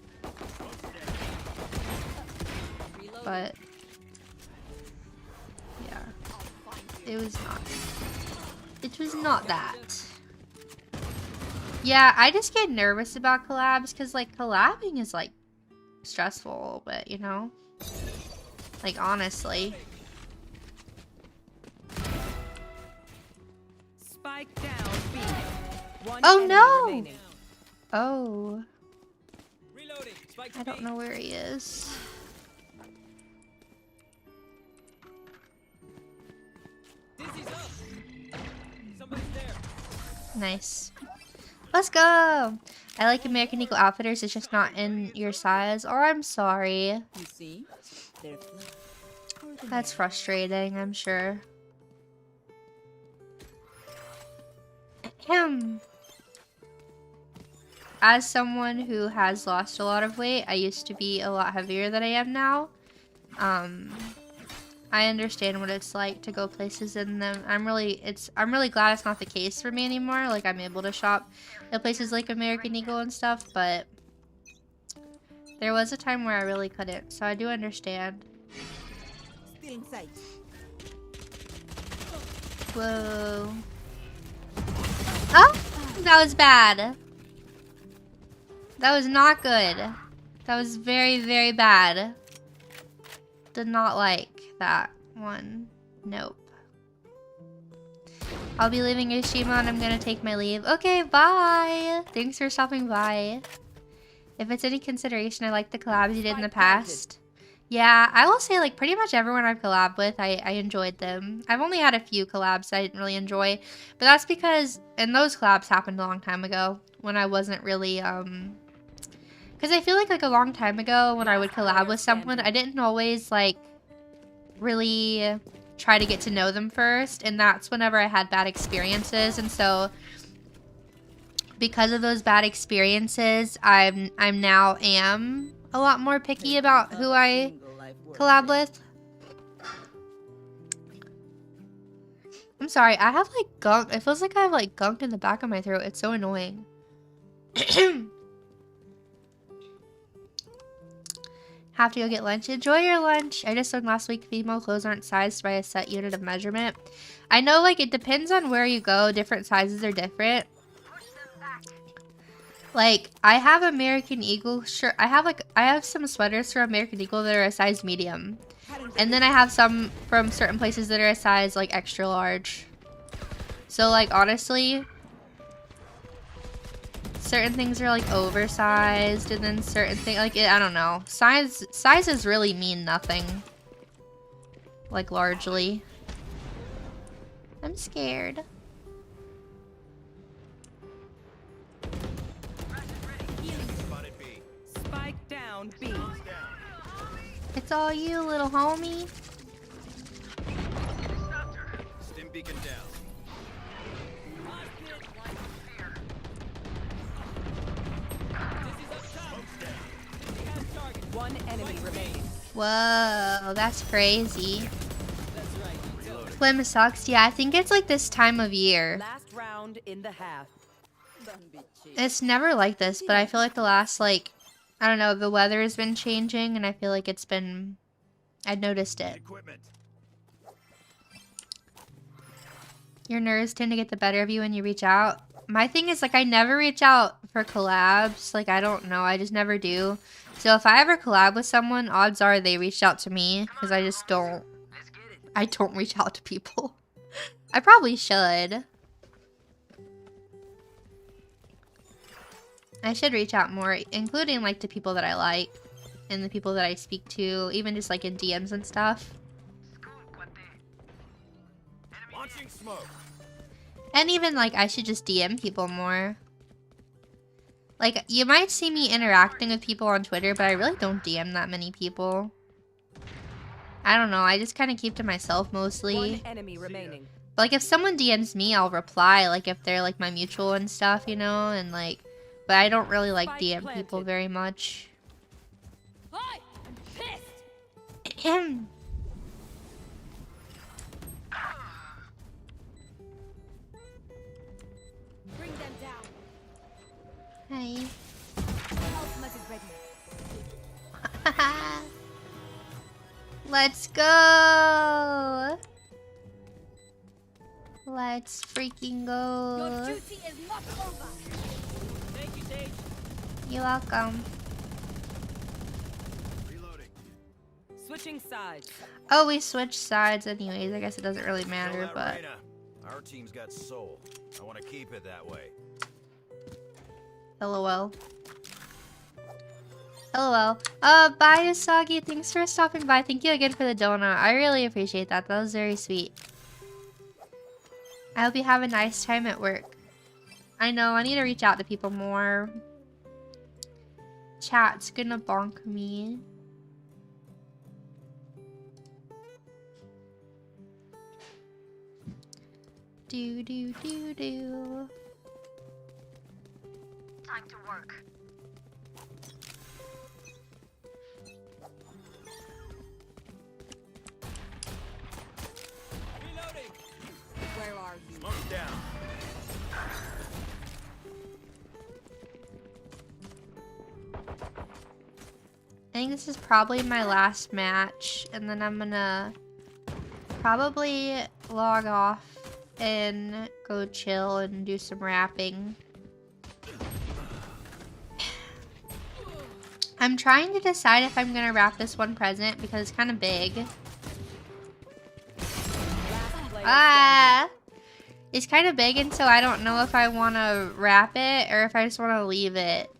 But, yeah. It was not. It was not that. Yeah, I just get nervous about collabs because, like, collabing is, like, stressful, but, you know? Like, honestly. Spike down, B. One Oh, enemy no! remaining. Oh. Reloading. Spike I don't know where he is. Dizzy's up. Somebody's there. Nice. Let's go! I like American Eagle Outfitters, it's just not in your size. Or I'm sorry. You see? They're That's frustrating, I'm sure. Ahem. As someone who has lost a lot of weight, I used to be a lot heavier than I am now. I understand what it's like to go places in them. I'm really glad it's not the case for me anymore. Like, I'm able to shop at places like American Eagle and stuff, but there was a time where I really couldn't, so I do understand. still in sight. Whoa. Oh! That was bad. That was not good. That was very, very bad. Did not like that one. Nope. I'll be leaving Yoshima and I'm gonna take my leave. Okay, bye! Thanks for stopping by. If it's any consideration, I like the collabs you did in the past. Yeah, I will say, like, pretty much everyone I've collabed with, I enjoyed them. I've only had a few collabs I didn't really enjoy, but that's because, and those collabs happened a long time ago, when I wasn't really, because I feel like a long time ago, when I would collab with someone, I didn't always, like, really try to get to know them first, and that's whenever I had bad experiences, and so because of those bad experiences, I'm now am a lot more picky about who I collab with. I'm sorry, I have like gunk. It feels like I have like gunk in the back of my throat. It's so annoying. Have to go get lunch. Enjoy your lunch. I just learned last week female clothes aren't sized by a set unit of measurement. I know, like, it depends on where you go. Different sizes are different. Like, I have American Eagle shirt. I have some sweaters from American Eagle that are a size medium. And then I have some from certain places that are a size, like, extra large. So, like, honestly, certain things are, like, oversized, and then certain things, like, I don't know. Sizes really mean nothing. Like, largely. I'm scared. Spike down B. It's all you, little homie. Stim beacon down. One enemy remaining. Whoa, that's crazy. Flim sucks. Yeah, I think it's like this time of year. Last round in the half. It's never like this, but I feel like the last, like, I don't know, the weather has been changing, and I feel like it's been, I've noticed it. Equipment. Your nerves tend to get the better of you when you reach out. My thing is, like, I never reach out for collabs. Like, I don't know. I just never do. So if I ever collab with someone, odds are they reached out to me, because I just don't. I don't reach out to people. I probably should. I should reach out more, including, like, to people that I like. And the people that I speak to, even just, like, in DMs and stuff. Launching smoke. And even, like, I should just DM people more. Like, you might see me interacting with people on Twitter, but I really don't DM that many people. I don't know, I just kind of keep to myself mostly. One enemy remaining. But, like, if someone DMs me, I'll reply, like, if they're, like, my mutual and stuff, you know? And, like, but I don't really, like, DM people very much. Hi, I'm pissed. Bring them down. Hi. Ultimate is ready. Let's go! Let's freaking go. Your duty is not over. Thank you, Sage. You're welcome. Reloading. Switching sides. Oh, we switched sides anyways. I guess it doesn't really matter, Kill that but... Reyna. Our team's got soul. I want to keep it that way. LOL. LOL. Bye, Usagi. Thanks for stopping by. Thank you again for the donut. I really appreciate that. That was very sweet. I hope you have a nice time at work. I know, I need to reach out to people more. Chat's gonna bonk me. Do do do do. Time to work. Reloading. Where are you? Smoke down. I think this is probably my last match, and then I'm gonna probably log off and go chill and do some rapping. I'm trying to decide if I'm gonna wrap this one present because it's kind of big. Last player Ah! It's kind of big, and so I don't know if I want to wrap it or if I just want to leave it.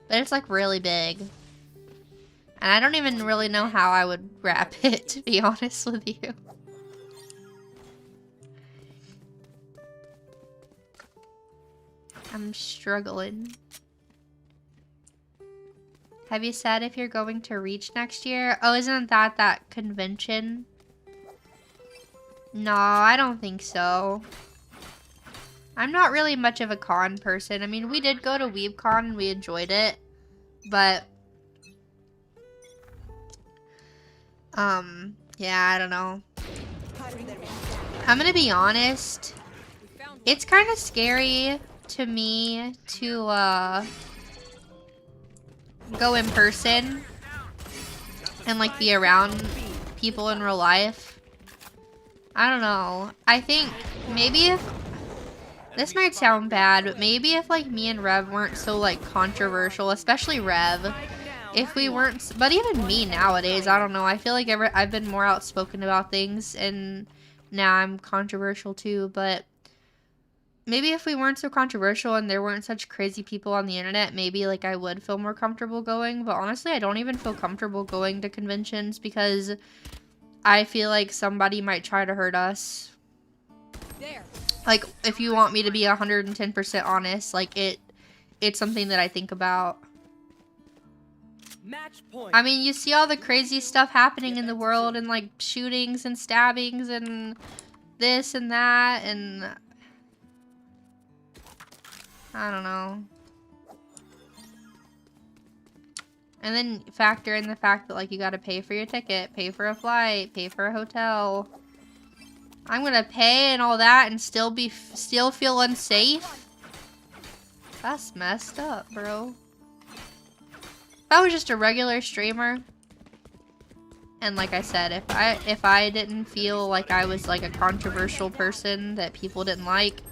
But it's like really big. And I don't even really know how I would wrap it, to be honest with you. I'm struggling. Have you said if you're going to reach next year? Oh, isn't that convention? No, I don't think so. I'm not really much of a con person. I mean, we did go to WeebCon and we enjoyed it, but yeah, I don't know. I'm gonna be honest. It's kind of scary to me to go in person and like be around people in real life. I don't know. I think maybe if this might sound bad, but maybe if like me and Rev weren't so like controversial, especially Rev, if we weren't, but even me nowadays, I don't know. I feel like I've been more outspoken about things, and now I'm controversial too. But maybe if we weren't so controversial and there weren't such crazy people on the internet, maybe like I would feel more comfortable going. But honestly, I don't even feel comfortable going to conventions because I feel like somebody might try to hurt us. There. Like, if you want me to be 110% honest, like it's something that I think about. Match point. I mean, you see all the crazy stuff happening in the world, and like shootings and stabbings and this and that, and I don't know. And then factor in the fact that like you gotta pay for your ticket, pay for a flight, pay for a hotel. I'm gonna pay and all that and still feel unsafe? That's messed up, bro. If I was just a regular streamer, and like I said, if I didn't feel like I was like a controversial person that people didn't like,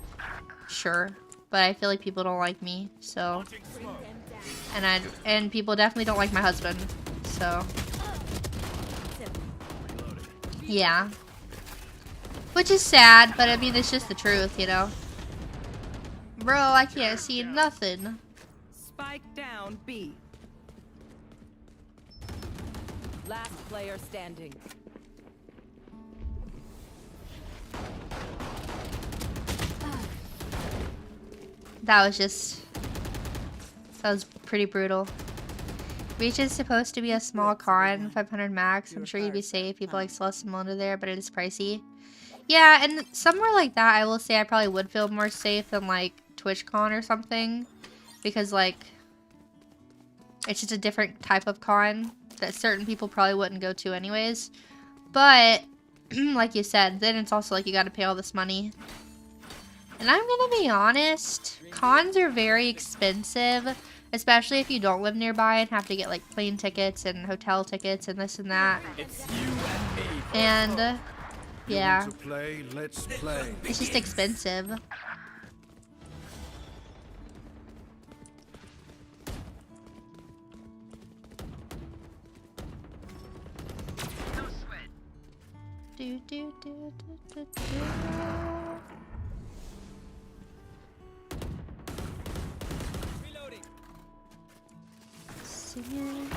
sure. But I feel like people don't like me, so. And people definitely don't like my husband, so. Yeah. Which is sad, but I mean, it's just the truth, you know? Bro, I can't see nothing. Spike down B. Last player standing. That was pretty brutal. Reach is supposed to be a small con, 500 max. I'm sure you'd be safe. People like Celeste and Mona there, but it is pricey. Yeah, and somewhere like that, I will say I probably would feel more safe than like TwitchCon or something, because like it's just a different type of con that certain people probably wouldn't go to anyways. But like you said, then it's also like you got to pay all this money. And I'm gonna be honest, cons are very expensive, especially if you don't live nearby and have to get like plane tickets and hotel tickets and this and that. It's you and me. And yeah, To play, let's play. it's just expensive. Do, do, do, do, do, do. Reloading. Singing.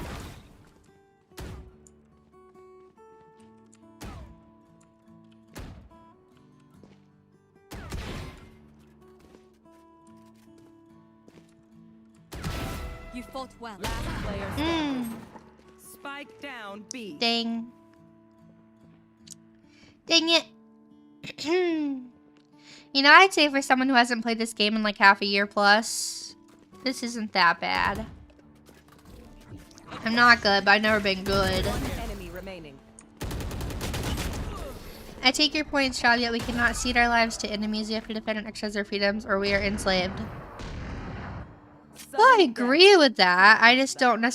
You fought well. Last player standing. Spike down B. Dang. Dang it. You know, I'd say for someone who hasn't played this game in like half a year plus, this isn't that bad. I'm not good, but I've never been good. One enemy remaining. I take your point, Strawb, yet we cannot cede our lives to enemies. We have to defend and exercise our freedoms, or we are enslaved. Well, I agree with that. I just don't I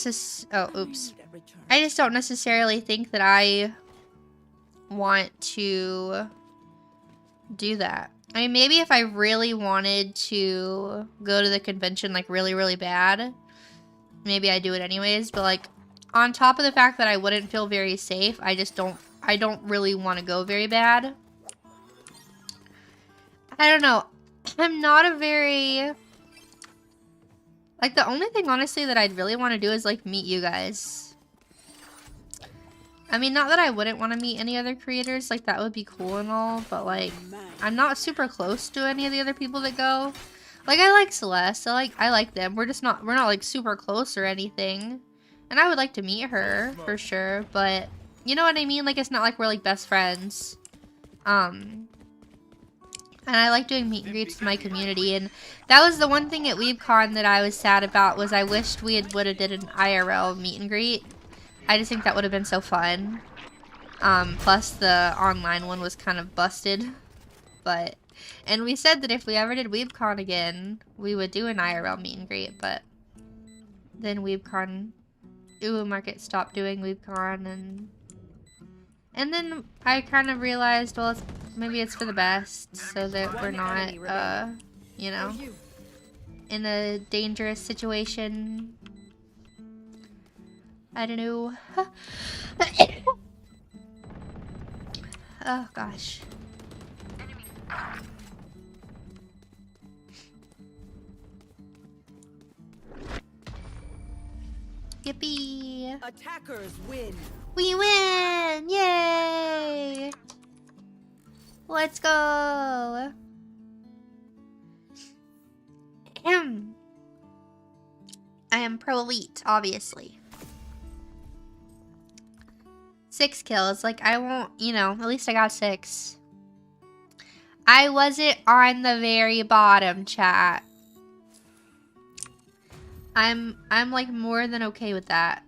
just don't necessarily think that I want to do that. I mean, maybe if I really wanted to go to the convention, like really, really bad, maybe I'd do it anyways. But like, on top of the fact that I wouldn't feel very safe, I don't really want to go very bad. I don't know. I'm not a very... Like, the only thing, honestly, that I'd really want to do is, like, meet you guys. I mean, not that I wouldn't want to meet any other creators. Like, that would be cool and all. But, like, I'm not super close to any of the other people that go. Like, I like Celeste. I like them. We're not, like, super close or anything. And I would like to meet her, for sure. But, you know what I mean? Like, it's not like we're, like, best friends. And I like doing meet and greets with my community, and that was the one thing at WeebCon that I was sad about, was I wished we would have did an IRL meet and greet. I just think that would have been so fun. Plus the online one was kind of busted. But, and we said that if we ever did WeebCon again, we would do an IRL meet and greet, but then WeebCon, Uwu Market stopped doing WeebCon, and then I kind of realized, well, maybe it's for the best, so that we're not, you know, in a dangerous situation. I don't know. Oh, gosh. Yippee! Attackers win. We win! Yay! Let's go! I am pro elite, obviously. 6 kills. Like, I won't, you know, at least I got 6. I wasn't on the very bottom, chat. I'm like more than okay with that.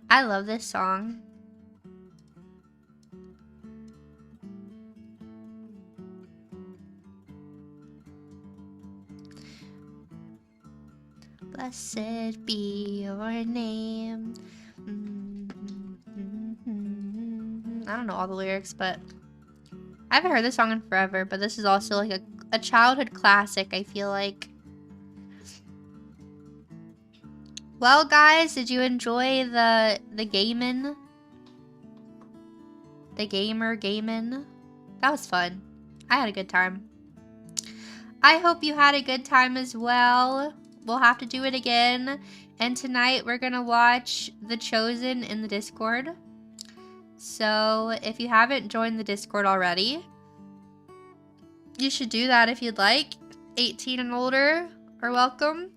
I love this song. Blessed be your name. I don't know all the lyrics, but I haven't heard this song in forever, but this is also like a childhood classic, I feel like. Well, guys, did you enjoy the gamin'? The gamin'? That was fun. I had a good time. I hope you had a good time as well. We'll have to do it again. And tonight we're gonna watch The Chosen in the Discord. So if you haven't joined the Discord already, you should do that if you'd like. 18 and older are welcome.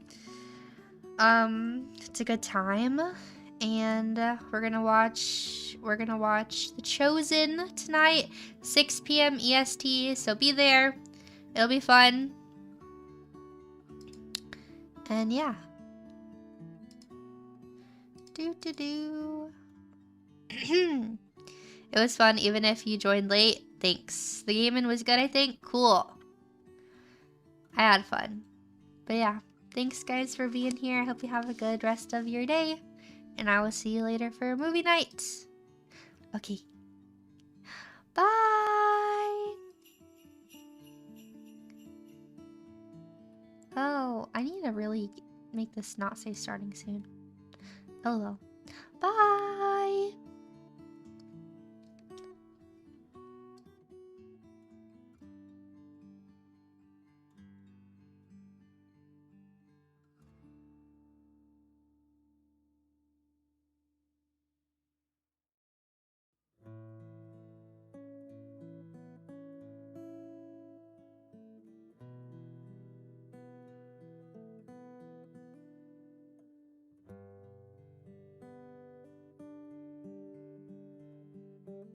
It's a good time, and we're gonna watch The Chosen tonight, 6 p.m. EST. So be there. It'll be fun. And yeah. It was fun, even if you joined late. Thanks. The gaming was good, I think. Cool. I had fun. But yeah. Thanks, guys, for being here. I hope you have a good rest of your day. And I will see you later for movie night. Okay. Bye! Oh, I need to really make this not say starting soon. Oh well. Bye!